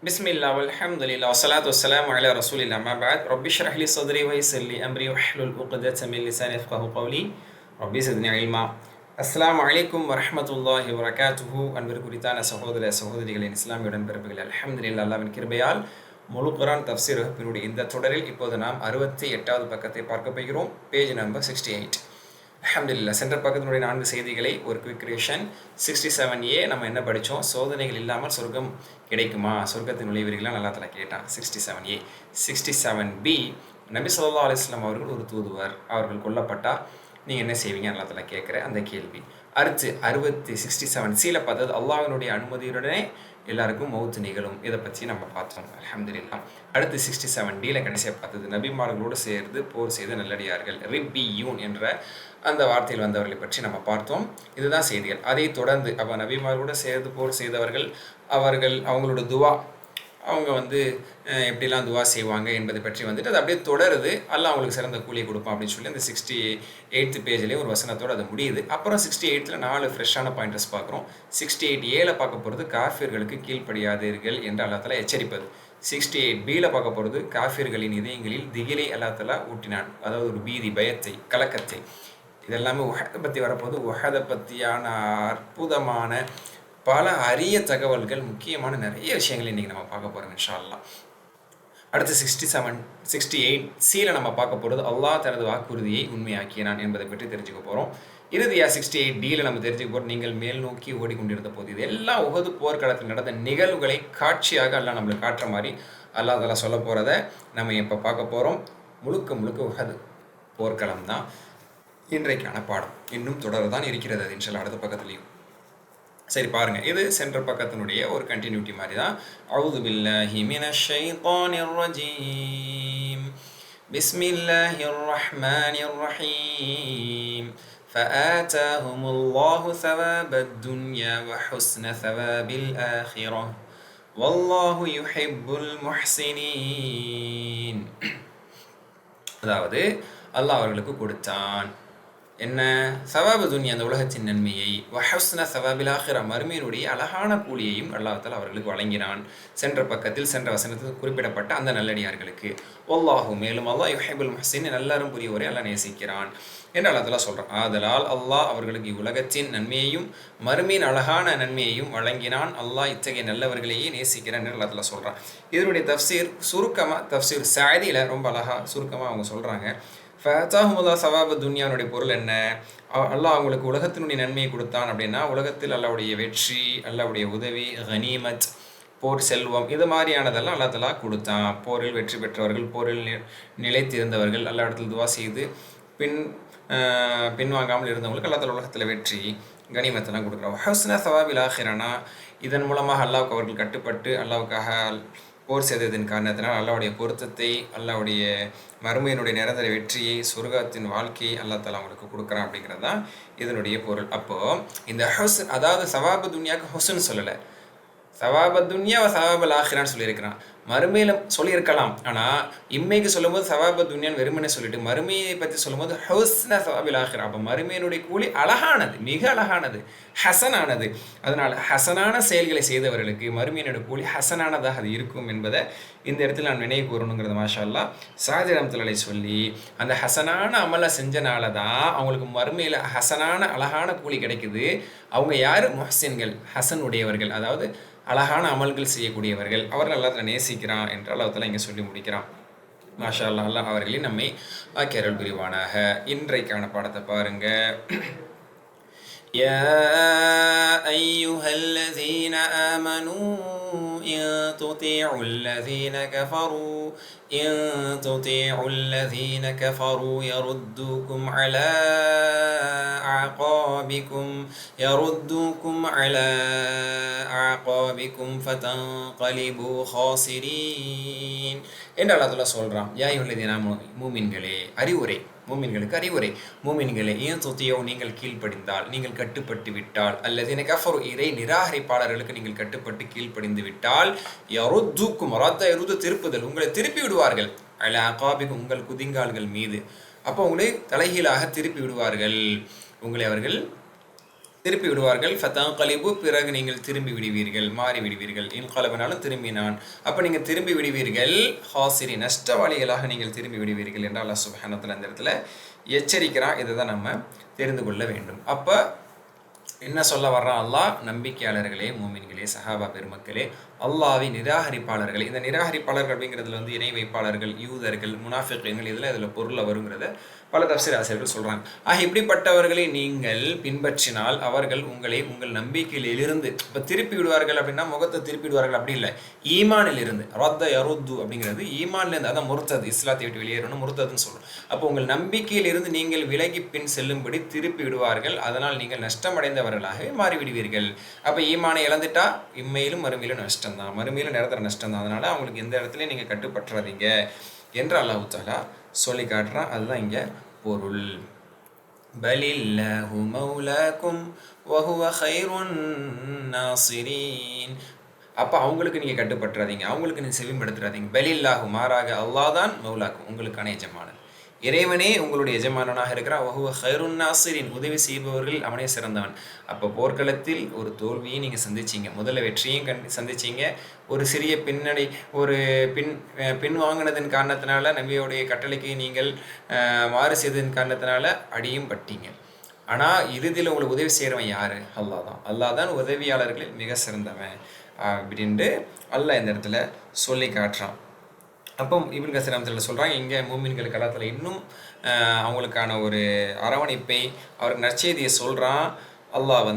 பிஸ்மில்லா வல்ஹம்துலில்லாஹ் வஸ்ஸலாத்து வஸ்ஸலாமு அலா ரசூலில்லாஹ் அம்மா பஅத் ரப்பி ஷ்ரஹ் லி ஸத்ரி வயஸ்ஸிர் லி அம்ரி வஹ்லுல் உக்தத்தம் மின் லிசானி யஃப்கஹு கௌலி ரப்பி ஸித்னி இல்மா. அஸ்ஸலாமு அலைக்கும் வரஹ்மத்துல்லாஹி வபரகாத்துஹு. அன்பிற்குரித்தான சகோதர சகோதரிகளின் இஸ்லாமிய உடன்பிறப்புகளே, அல்ஹம்துலில்லாஹ் அல்லாஹ்வின் கிருபையால் முழு குர்ஆன் தஃப்சீர் வகுப்பினுடைய இந்த தொடரில் இப்போது நாம் 68வது பக்கத்தை பார்க்க போகிறோம். Page number 68. அல்ஹம்துலில்லாஹ். சென்ற பக்கத்தினுடைய 4 செய்திகளை ஒரு குவிக் ரிவிஷன். 67A நம்ம என்ன படித்தோம்? சோதனைகள் இல்லாமல் சொர்க்கம் கிடைக்குமா, சொர்க்கத்தின் நுழைவீர்களா, நல்லா தலை கேட்டான். 67A. 67B, நபி ஸல்லல்லாஹு அலைஹி வஸல்லம் அவர்கள் ஒரு தூதுவர், அவர்கள் கொல்லப்பட்டால் நீங்கள் என்ன செய்வீங்க, நல்லா தலை கேட்குற அந்த கேள்வி. அடுத்து 67Cல பார்த்தது அல்லாஹ்வினுடைய அனுமதியுடனே எல்லாருக்கும் மௌத்து நிகழும், இதை பற்றி நம்ம பார்த்தோம். அல்ஹம்துலில்லாஹ். அடுத்து 67Dல கடைசியாக பார்த்தது நபிமார்களோடு சேர்ந்து போர் செய்த நல்லடியார்கள், ரிப்பியூன் என்ற அந்த வார்த்தையில் வந்தவர்களை பற்றி நம்ம பார்த்தோம். இதுதான் செய்திகள். அதை தொடர்ந்து அப்போ நபிமார்களோடு சேர்ந்து போர் செய்தவர்கள், அவங்களோட துவா, அவங்க எப்படிலாம் துவா செய்வாங்க என்பதை பற்றி அது அப்படியே தொடருது. அல்லாஹ் அவங்களுக்கு சிறந்த கூலியை கொடுப்பான் அப்படின்னு சொல்லி அந்த 68th பேஜ்லேயே ஒரு வசனத்தோடு அது முடியுது. அப்புறம் 68th 4 ஃப்ரெஷ்ஷான பாயிண்டர்ஸ் பார்க்குறோம். 68Aல பார்க்க போகிறது காஃபிர்களுக்கு கீழ்ப்படியாதீர்கள் என்று அல்லாஹ் தஆலா எச்சரிப்பது. 68Bல பார்க்க போகிறது காஃபிர்களின் இதயங்களில் திகிலை அல்லாஹ் தஆலா ஊட்டினான், அதாவது ஒரு பீதி, பயத்தை, கலக்கத்தை. இதெல்லாமே உஹதை பற்றி வரப்போது. உஹதை பற்றியான அற்புதமான பல அரிய தகவல்கள், முக்கியமான நிறைய விஷயங்கள் இன்றைக்கி நம்ம பார்க்க போகிறோம் இன்ஷா அல்லாஹ். அடுத்து 68Cல நம்ம பார்க்க போகிறது அல்லாஹ் தனது வாக்குறுதியை உண்மையாக்கினான் என்பதை பற்றி தெரிஞ்சுக்க போகிறோம். இறுதியாக 68Dல நம்ம தெரிஞ்சுக்க போகிறோம், நீங்கள் மேல் நோக்கி ஓடிக்கொண்டிருந்த போது. இது எல்லாம் உஹது போர்க்களத்தில் நடந்த நிகழ்வுகளை காட்சியாக அல்லாஹ் நம்மளுக்கு காட்டுற மாதிரி அல்லாஹ் தஆலா சொல்ல போகிறத நம்ம இப்போ பார்க்க போகிறோம். முழுக்க முழுக்க உஹது போர்க்களம் தான் இன்றைக்கான பாடம். இன்னும் தொடர்தான் இருக்கிறது அது இன்ஷா அல்லாஹ் அடுத்த பக்கத்துலேயும். சரி பாருங்க, இது சென்ற பக்கத்தினுடைய ஒரு கண்டினியூட்டி மாதிரி தான். அஊது பில்லாஹி மினஷ் ஷைத்தானிர் ரஜீம். பிஸ்மில்லாஹிர் ரஹ்மானிர் ரஹீம். فآتاهم الله ثواب الدنيا وحسن ثواب الآخرة والله يحب المحسنين. அதாவது அல்லாஹ் அவர்களுக்கு கொடுத்தான் என்ன? சவாபு துன்யா, அந்த உலகத்தின் நன்மையை, வஹஸ்ன சவாபில் ஆகிரா, மறுமையினுடைய அழகான கூலியையும் அல்லாஹ் தஆலா அவர்களுக்கு வழங்கினான். சென்ற பக்கத்தில் சென்ற வசனத்தில் குறிப்பிடப்பட்ட அந்த நல்லடியார்களுக்கு. வல்லாஹு, மேலும் அல்லாஹ் யுஹிப்புல் முஹ்சின், நல்லறம் புரிவோரை அல்லாஹ் நேசிக்கிறான் என்று அல்லாஹ் தஆலா சொல்கிறான். ஆதலால் அல்லாஹ் அவர்களுக்கு இவ்வுலகத்தின் நன்மையையும் மறுமையின் அழகான நன்மையையும் வழங்கினான். அல்லாஹ் இத்தகைய நல்லவர்களையே நேசிக்கிறான் என்று அல்லாஹ் தஆலா சொல்கிறான். இதனுடைய தஃப்சீர் சுருக்கமாக, தஃப்சீர் சாதியில் ரொம்ப அழகாக சுருக்கமாக அவங்க சொல்கிறாங்க. ஃபஅதாஹுமுல்லா சவாப துன்யானுடைய பொருள் என்ன? அல்லாஹ் அவங்களுக்கு உலகத்தினுடைய நன்மையை கொடுத்தான் அப்படின்னா, உலகத்தில் அல்லாஹ்வுடைய வெற்றி, அல்லாஹ்வுடைய உதவி, கனீமத், போர் செல்வம், இது மாதிரியானதெல்லாம் அல்லாஹ் தஆலா கொடுத்தான். போரில் வெற்றி பெற்றவர்கள், போரில் நிலைத்திருந்தவர்கள், அல்லாஹ் இடத்தில் துவா செய்து பின்வாங்காமல் இருந்தவங்களுக்கு அல்லாஹ் தஆலா உலகத்தில் வெற்றி, கனிமத்தெல்லாம் கொடுக்குறான். ஹஸ்ன சவாபில் ஆஹிரானா, இதன் மூலமாக அல்லாஹ்வுக்கு அவர்கள் கட்டுப்பட்டு அல்லாஹ்வுக்காக போர் செய்ததின் காரணத்தினால் அல்லாஹ்வுடைய பொருத்தத்தை, அல்லாஹ்வுடைய மறுமையினுடைய நிரந்தர வெற்றியை, சொர்க்கத்தின் வாழ்க்கையை அல்லாஹ் தஆலா அவங்களுக்கு கொடுக்குறான் அப்படிங்கிறது தான் இதனுடைய பொருள். அப்போது இந்த ஹுஸ்ன், அதாவது சவாபு துன்யாவுக்கு ஹுஸ்ன் சொல்லலை, சவாப துன்யா சவாபல் ஆஹிரான்னு சொல்லியிருக்கிறான். மறுமையில் சொல்லியிருக்கலாம், ஆனால் இம்மைக்கு சொல்லும்போது சவாப துன்யான்னு வெறுமனே சொல்லிட்டு மறுமையை பற்றி சொல்லும்போது ஹுஸ்ன சவாபில் ஆஹிரா. அப்போ மறுமையினுடைய கூலி அழகானது, மிக அழகானது, ஹசனானது. அதனால் ஹசனான செயல்களை செய்தவர்களுக்கு மறுமையினுடைய கூலி ஹசனானதாக அது இருக்கும் என்பதை இந்த இடத்துல நான் நினைவு கூறணுங்கிறது மாஷா அல்லாஹ் சாதி ரஹ்மத்துல்லாஹி சொல்லி, அந்த ஹசனான அமலை செஞ்சனால தான் அவங்களுக்கு மறுமையில் ஹசனான அழகான கூலி கிடைக்குது. அவங்க யார்? முஹ்சின்கள், ஹசன் உடையவர்கள், அதாவது அழகான அமல்கள் செய்யக்கூடியவர்கள். அவர்கள் அல்லாஹ் நேசிக்கிறான் என்று அல்லாஹ் தஆலா இங்கே சொல்லி முடிக்கிறான். மாஷா அல்லாஹ். அல்லாஹ் அவர்களின் நம்மை அருள் புரிவானாக. இன்றைக்கான பாடத்தை பாருங்க. يا أيها الذين آمنوا إن تطيعوا الذين كفروا يردوكم على أعقابكم فتنقلبوا خاسرين என்று அல்லாஹ் தஆலா சொல்றான். யா அய்யுஹல்லதீன மூமின்களே, அறிவுரை, மூமின்களுக்கு அறிவுரை. மூமின்களே, ஏன் துதியோ, நீங்கள் கீழ்ப்படிந்தால், நீங்கள் கட்டுப்பட்டு விட்டால், அல்லதீன கஃபரு, இறை நிராகரிப்பாளர்களுக்கு நீங்கள் கட்டுப்பட்டு கீழ்ப்படிந்து விட்டால், யருதுக்கும், ரத்த யருது, திருப்புதல், உங்களை திருப்பி விடுவார்கள், அலா அகாபிக்கும், உங்கள் குதிங்கால்கள் மீது. அப்போ உங்களை தலைகீழாக திருப்பி விடுவார்கள், உங்களை அவர்கள் திருப்பி விடுவார்கள். ஃபதன்கலிபு, பிறகு நீங்கள் திரும்பி விடுவீர்கள், மாறி விடுவீர்கள். இன்கலபனாலும் திரும்பினான், அப்போ நீங்கள் திரும்பி விடுவீர்கள். ஹாசிரி, நஷ்டவாளிகளாக நீங்கள் திரும்பி விடுவீர்கள் என்று அல்லாஹ் சுப்ஹானஹு வ தஆலா அந்த இடத்துல எச்சரிக்கிறான். இதை தான் நம்ம தெரிந்து கொள்ள வேண்டும். அப்போ என்ன சொல்ல வர்றான் அல்லாஹ்? நம்பிக்கையாளர்களே, மூமின்களே, சஹாபா பெருமக்களே, அல்லாஹ்வை நிராகரிப்பாளர்களே. இந்த நிராகரிப்பாளர்கள் அப்படிங்கிறதுல இணை வைப்பாளர்கள், யூதர்கள், முனாஃபிகீன்கள், இதில் பொருளில் வருங்கிறத பல தஃசீர் ஆசிரியர்கள் சொல்கிறாங்க. இப்படிப்பட்டவர்களை நீங்கள் பின்பற்றினால் அவர்கள் உங்களை உங்கள் நம்பிக்கையிலிருந்து இப்போ திருப்பி விடுவார்கள். அப்படின்னா முகத்தை திருப்பி விடுவார்கள் அப்படி இல்லை, ஈமானில் இருந்து. ரத்த யருத்து அப்படிங்கிறது ஈமான்லேருந்து, அதான் முர்த்தத், இஸ்லாத்தை விட்டு வெளியேறணும், முர்த்ததுன்னு சொல்கிறோம். அப்போ உங்கள் நம்பிக்கையிலிருந்து நீங்கள் விலகி பின் செல்லும்படி திருப்பி விடுவார்கள். அதனால் நீங்கள் நஷ்டமடைந்தவர்களாகவே மாறிவிடுவீர்கள். அப்போ ஈமானை இழந்துட்டா இம்மையிலும் மறுமையிலும் நஷ்டம் தான், மறுமையிலும் நிரந்தர நஷ்டம் தான். அதனால் அவங்களுக்கு எந்த இடத்துலையும் நீங்கள் கட்டுப்பற்றாதீங்க என்று அல்லாஹ் தஆலா சொல்லி காட்டுறான். அதுதான் இங்கே பொருள். பலில்லாஹு மௌலாக்கும் வஹுவ கைருன் நாசிரீன். அப்போ அவங்களுக்கு நீங்கள் கட்டுப்பற்றாதீங்க, அவங்களுக்கு நீங்கள் செவிப்படுத்துறாதீங்க. பலில்லாஹு, மாறாக அல்லாஹ் தான், மௌலாக்கும், உங்களுக்கான எஜமானன், இறைவனே உங்களுடைய எஜமானனாக இருக்கிறான். வஹுவ கைருன் நாசிரீன், உதவி செய்பவர்கள் அவனே சிறந்தவன். அப்போ போர்க்களத்தில் ஒரு தோல்வியை நீங்கள் சந்திச்சிங்க, முதல்ல வெற்றியும் சந்திச்சிங்க. ஒரு சிறிய ஒரு பின் வாங்கினதன் காரணத்தினால, நபியோடைய கட்டளைக்கு நீங்கள் மாறு செய்ததன் காரணத்தினால அடியும் பட்டீங்க. ஆனால் இறுதியில் உங்களுக்கு உதவி செய்கிறவன் யார்? அல்லாஹ் தான். அல்லாஹ் தான் உதவியாளர்களில் மிக சிறந்தவன் அப்படின்ட்டு அல்லாஹ் இந்த இடத்துல சொல்லி காட்டுறான். அப்போ இப்னு கஸீர் ரஹ்மத்துல்லாஹி சொல்கிறாங்க, இங்கே மூமின்கள் கலாத்தில் இன்னும் அவங்களுக்கான ஒரு அரவணைப்பை, அவருக்கு நற்செய்தியை சொல்கிறான். அல்லாஹ்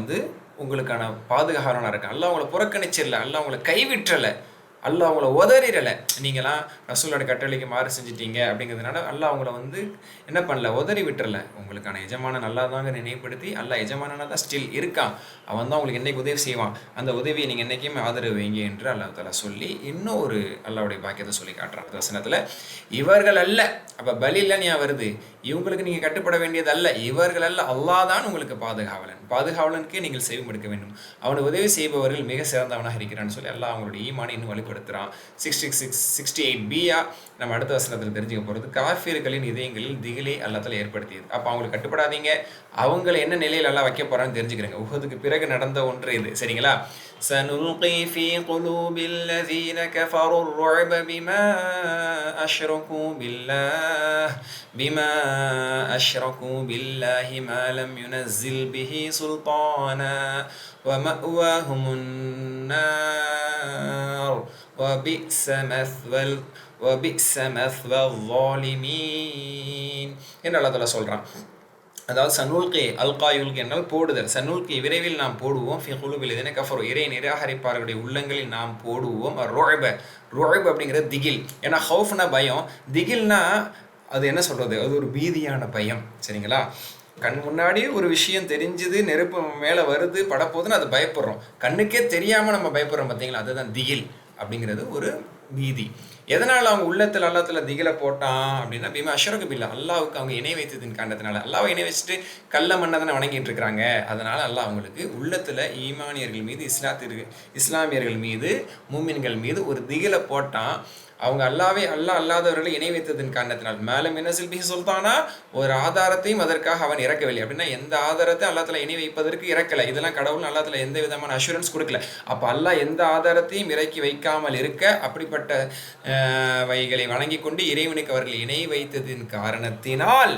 உங்களுக்கான பாதுகாவலனாக இருக்கான். அல்லாஹ் உங்களை புறக்கணிச்சிடல, அல்லாஹ் உங்களை கைவிற்றலை, அல்லாஹ் உங்களை உதறிடலை. நீங்களாம் ரசூலோட கட்டளைக்கு மாறு செஞ்சிட்டீங்க அப்படிங்கிறதுனால அல்லாஹ் உங்களை என்ன பண்ணல, உதறி விட்டுறல. உங்களுக்கான எஜமானன் அல்லாஹ் தாங்க நினைவுபடுத்தி, அல்லாஹ் எஜமானனாக தான் ஸ்டில் இருக்கான். அவன் தான் உங்களுக்கு என்னைக்கு உதவி செய்வான், அந்த உதவியை நீங்கள் என்றைக்குமே ஆதரவு வைங்க என்று அல்லாஹ் தஆலா சொல்லி இன்னும் ஒரு அல்லாஹ்வுடைய பாக்கியத்தை சொல்லி காட்டுறான் வசனத்தில். இவர்கள் அல்ல, அப்போ பலில்லன்னு ஏன் வருது? இவங்களுக்கு நீங்கள் கட்டுப்பட வேண்டியது அல்ல, இவர்கள் அல்ல, அல்லாஹ் தான் உங்களுக்கு பாதுகாவலன். பாதுகாவலனுக்கே நீங்கள் செய்வெடுக்க வேண்டும். அவனை உதவி செய்பவர்கள் மிக சிறந்தவனாக இருக்கிறான்னு சொல்லி அல்லாஹ் அவங்களுடைய ஈமானை இன்னும் வலுப்படுத்துகிறான். 68B நம்ம அடுத்த வசனத்தில் தெரிஞ்சுக்க போகிறது, காஃபிர்களின் இதயங்களில் திகிலை அல்லாஹ் தஆலா ஏற்படுத்தியது. அப்போ அவங்களுக்கு கட்டுப்படாதீங்க, அவங்களை என்ன நிலையில் எல்லாம் வைக்க போகிறான்னு தெரிஞ்சுக்கிறேங்க. உஹதுக்கு பிறகு நடந்த ஒன்று இது, சரிங்களா? سنلقي في قلوب الذين كفروا الرعب بما أشركوا بالله ما لم ينزل به سلطانا ومأواهم النار وبئس مثوى الظالمين என்று அல்லாஹ் தஆலா சொல்றான். அதாவது சனுல்கி, அல்காயுல்கி என்றால் போடுதல். சனுல்கி, விரைவில் நாம் போடுவோம். ஃபி குலூபில் லதீன கஃபரு, இறை நிராகரிப்பார்களுடைய உள்ளங்களில் நாம் போடுவோம். ருஅப் அப்படிங்கிற திகில். ஏன்னா ஹவுஃப்னா பயம், திகில்னா அது என்ன சொல்கிறது, அது ஒரு பீதியான பயம், சரிங்களா? கண் முன்னாடி ஒரு விஷயம் தெரிஞ்சுது, நெருப்பு மேலே வருது, படப்போகுதுன்னு அது பயப்படுறோம். கண்ணுக்கே தெரியாமல் நம்ம பயப்படுறோம், பார்த்தீங்களா? அதுதான் திகில் அப்படிங்கிறது, ஒரு பீதி. எதனால் அவங்க உள்ளத்தில் அல்லாஹ் திகிலை போட்டான் அப்படின்னா, பீமா அஷ்ரகு பில்லா, அல்லாஹ்வுக்கு அவங்க இணை வைத்ததின் காரணத்தினால. அல்லாஹ்வை இணை வச்சுட்டு கல்ல மண்ணை தானே வணங்கிட்டு இருக்கிறாங்க. அதனால் அல்லாஹ் அவங்களுக்கு உள்ளத்தில் ஈமானியர்கள் மீது, இஸ்லாமியர்கள் மீது, மூமின்கள் மீது ஒரு திகிலை போட்டான். அவங்க அல்லாஹ் அல்லாதவர்களை இணை வைத்ததன் காரணத்தினால். மேலும் என்ன சில்பி சொல்தானா, ஒரு ஆதாரத்தையும் அதற்காக அவன் இறக்கவில்லை. அப்படின்னா எந்த ஆதாரத்தை அல்லாஹ் தஆலா இணை வைப்பதற்கு இறக்கலை. இதெல்லாம் கடவுள் அல்லாஹ் தஆலா எந்த விதமான அஷூரன்ஸ் கொடுக்கல. அப்போ அல்லாஹ் எந்த ஆதாரத்தையும் இறக்கி வைக்காமல் இருக்க, அப்படிப்பட்ட வைகளை வணங்கி கொண்டு இறைவனுக்கு அவர்கள் இணை வைத்ததின் காரணத்தினால்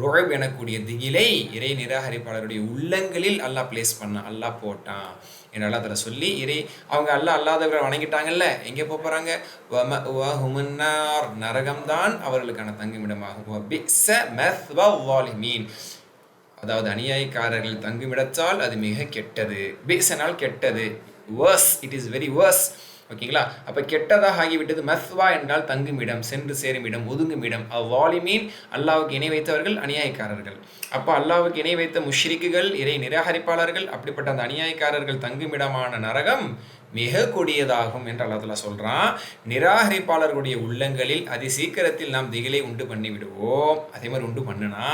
ருஅப் எனக்கூடிய திகிலை இறை நிராகரிப்பாளருடைய உள்ளங்களில் அல்லாஹ் பிளேஸ் பண்ணான், அல்லாஹ் போட்டான் என்று அல்லாஹ் தஆலா சொல்லி, அவங்க அல்லாதவரை வணங்கிட்டாங்கல்ல, எங்கே போகிறாங்க? நரகம்தான் அவர்களுக்கான தங்குமிடமாகும். அதாவது அநியாயக்காரர்கள் தங்குமிடத்தால் அது மிக கெட்டது. பிஸ்னால் கெட்டது, worse, it is very worse. ஓகேங்களா? அப்போ கெட்டதாக ஆகிவிட்டது. மஸ்வா என்றால் தங்குமிடம், சென்று சேருமிடம், ஒதுங்குமிடம். அவ்வாலிமீன், அல்லாஹ்வுக்கு இணை வைத்தவர்கள், அநியாயக்காரர்கள். அப்போ அல்லாஹ்வுக்கு இணை வைத்த முஷ்ரிக்குகள், இறை நிராகரிப்பாளர்கள், அப்படிப்பட்ட அந்த அநியாயக்காரர்கள் தங்குமிடமான நரகம் மிக கொடியதாகும் என்று அல்லாஹ் தஆலா சொல்கிறான். நிராகரிப்பாளர்களுடைய உள்ளங்களில் அதி சீக்கிரத்தில் நாம் திகிலை உண்டு பண்ணி விடுவோம். அதே மாதிரி உண்டு பண்ணுனா,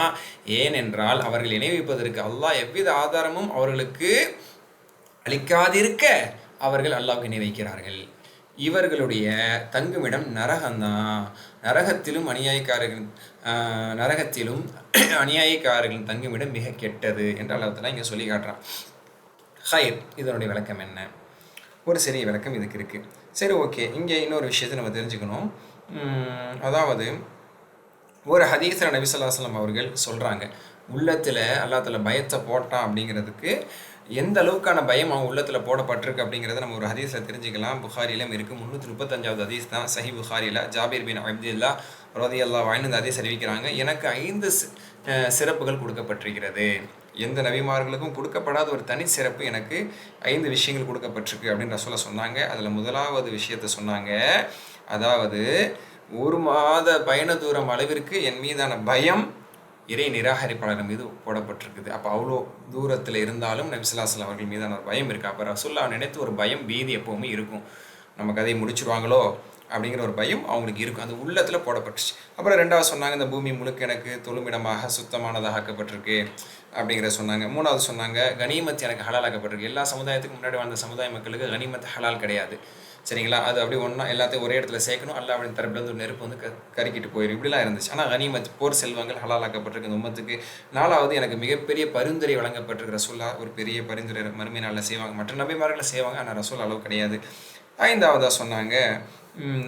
ஏனென்றால் அவர்கள் இணை வைப்பதற்கு அல்லாஹ் எவ்வித ஆதாரமும் அவர்களுக்கு அளிக்காதிருக்க அவர்கள் அல்லாஹ்வுக்கு இணை வைக்கிறார்கள். இவர்களுடைய தங்குமிடம் நரகம்தான். நரகத்திலும் அநியாயக்காரர்களின் தங்குமிடம் மிக கெட்டது என்று அல்லாஹ் தஆலா இங்கே சொல்லி காட்டுறான். ஹைர், இதனுடைய விளக்கம் என்ன? ஒரு சிறிய விளக்கம் இதுக்கு இருக்குது. சரி, ஓகே. இங்கே இன்னொரு விஷயத்தை நம்ம தெரிஞ்சுக்கணும். அதாவது ஒரு ஹதீஸில் நபி ஸல்லல்லாஹு அலைஹி வஸல்லம் அவர்கள் சொல்கிறாங்க, உள்ளத்தில் அல்லாஹ் தஆலா பயத்தை போட்டான் அப்படிங்கிறதுக்கு எந்த அளவுக்கான பயம் அவங்க உள்ளத்தில் போடப்பட்டிருக்கு அப்படிங்கிறத நம்ம ஒரு ஹதீஸில் தெரிஞ்சுக்கலாம். புகாரிலும் இருக்குது. 335வது ஹதீஸ் தான், சஹீஹ் புகாரியில். ஜாபீர் பின் அப்துல்லா ரலியல்லாஹு அன்ஹு இந்த ஹதீஸ் அறிவிக்கிறாங்க, எனக்கு 5 சிறப்புகள் கொடுக்கப்பட்டிருக்கிறது. எந்த நபிமார்களுக்கும் கொடுக்கப்படாத ஒரு தனி சிறப்பு எனக்கு 5 விஷயங்கள் கொடுக்கப்பட்டிருக்கு அப்படின்னு ரசூலுல்லாஹ் சொன்னாங்க. அதில் முதலாவது விஷயத்தை சொன்னாங்க, அதாவது 1 மாத பயண தூரம் அளவிற்கு என் மீதான பயம் இறை நிராகரிப்பாளர் மீது போடப்பட்டிருக்குது. அப்போ அவ்வளோ தூரத்தில் இருந்தாலும் நபி ஸல்லல்லாஹு அலைஹி வஸல்லம் அவர்கள் மீதான ஒரு பயம் இருக்குது. அப்போ ரசூலுல்லாஹ் நினைத்து ஒரு பயம், பீதி எப்போவுமே இருக்கும். நம்ம கதையை முடிச்சுடுவாங்களோ அப்படிங்கிற ஒரு பயம் அவங்களுக்கு இருக்கும். அது உள்ளத்தில் போடப்பட்டுச்சு. அப்புறம் 2வது சொன்னாங்க, இந்த பூமி முழுக்க எனக்கு தொழுமிடமாக சுத்தமானதாக ஆக்கப்பட்டிருக்கு அப்படிங்கிறத சொன்னாங்க. 3வது சொன்னாங்க, கனிமத் எனக்கு ஹலால் ஆக்கப்பட்டிருக்கு. எல்லா சமுதாயத்துக்கு முன்னாடி வாழ்ந்த சமுதாய மக்களுக்கு கனிமத் ஹலால் கிடையாது, சரிங்களா? அது அப்படி ஒன்றா எல்லாத்தையும் ஒரே இடத்துல சேர்க்கணும், அல்ல அப்படின்னு தரப்புலேருந்து ஒரு நெருப்பு வந்து கருக்கிட்டு போயிடும், இப்படிலாம் இருந்துச்சு. ஆனால் கனிமத் போர் செல்வங்கள் ஹலாலாக்கப்பட்டிருக்கு இந்த உம்மத்துக்கு. 4வது, எனக்கு மிகப்பெரிய பரிந்துரை வழங்கப்பட்டிருக்கு. ரசூலுல்லாஹ் ஒரு பெரிய பரிந்துரை மறுமை நாளில் செய்வாங்க. மற்ற நபிமார்களை செய்வாங்க, ஆனால் ரசூல் அளவு கிடையாது. 5வதாக சொன்னாங்க,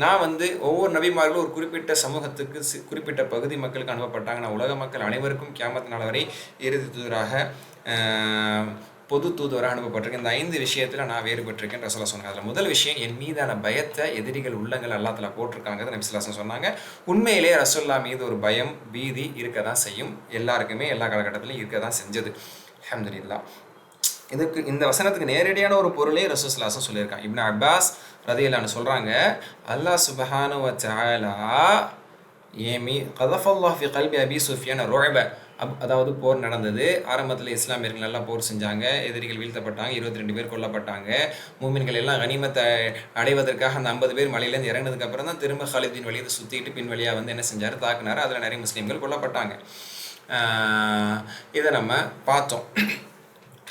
நான் வந்து ஒவ்வொரு நபிமார்களும் ஒரு குறிப்பிட்ட சமூகத்துக்கு குறிப்பிட்ட பகுதி மக்களுக்கு அனுப்பப்பட்டாங்க. நான் உலக மக்கள் அனைவருக்கும் கியாமத் நாள் வரை இறுதி தூதராக பொது தூதுவராக அனுப்பப்பட்டிருக்கேன். இந்த 5 விஷயத்தில் நான் வேறுபட்டிருக்கேன் ரசூலுல்லாஹ் சொன்னாங்க. அதில் முதல் விஷயம், என் மீதான பயத்தை எதிரிகள் உள்ளங்கள் அல்லாஹ் தஆலா போட்டிருக்காங்க நபி ஸல்லல்லாஹு அலைஹி வஸல்லம் சொன்னாங்க. உண்மையிலே ரசூலுல்லாஹ் மீது ஒரு பயம், பீதி இருக்க தான் செய்யும். எல்லாருக்குமே எல்லா காலகட்டத்திலையும் இருக்க தான் செஞ்சது. அல்ஹம்துலில்லாஹ். இதுக்கு இந்த வசனத்துக்கு நேரடியான ஒரு பொருளே ரசூல் ஸல்லல்லாஹு அலைஹி வஸல்லம் சொல்லியிருக்காங்க. இப்னு அப்பாஸ் ரலியல்லாஹு அன்ஹு சொல்கிறாங்க, அல்லாஹ் சுப்ஹானஹு வ தஆலா ஏமி கதஃபல்லாஹ் ஃபி கல்பி அபி சுஃபியான் ருஅப, அதாவது போர் நடந்தது. ஆரம்பத்தில் இஸ்லாமியர்கள் நல்லா போர் செஞ்சாங்க, எதிரிகள் வீழ்த்தப்பட்டாங்க, 22 பேர் கொல்லப்பட்டாங்க. மூமின்கள் எல்லாம் கனிமத்தை அடைவதற்காக அந்த 50 பேர் மலையிலேருந்து இறங்கினதுக்கு அப்புறம் தான் திரும்ப காலித் பின் வலீத் சுற்றிட்டு பின் வழியாக வந்து என்ன செஞ்சார், தாக்குனார். அதில் நிறைய முஸ்லீம்கள் கொல்லப்பட்டாங்க. இதை நம்ம பார்த்தோம்.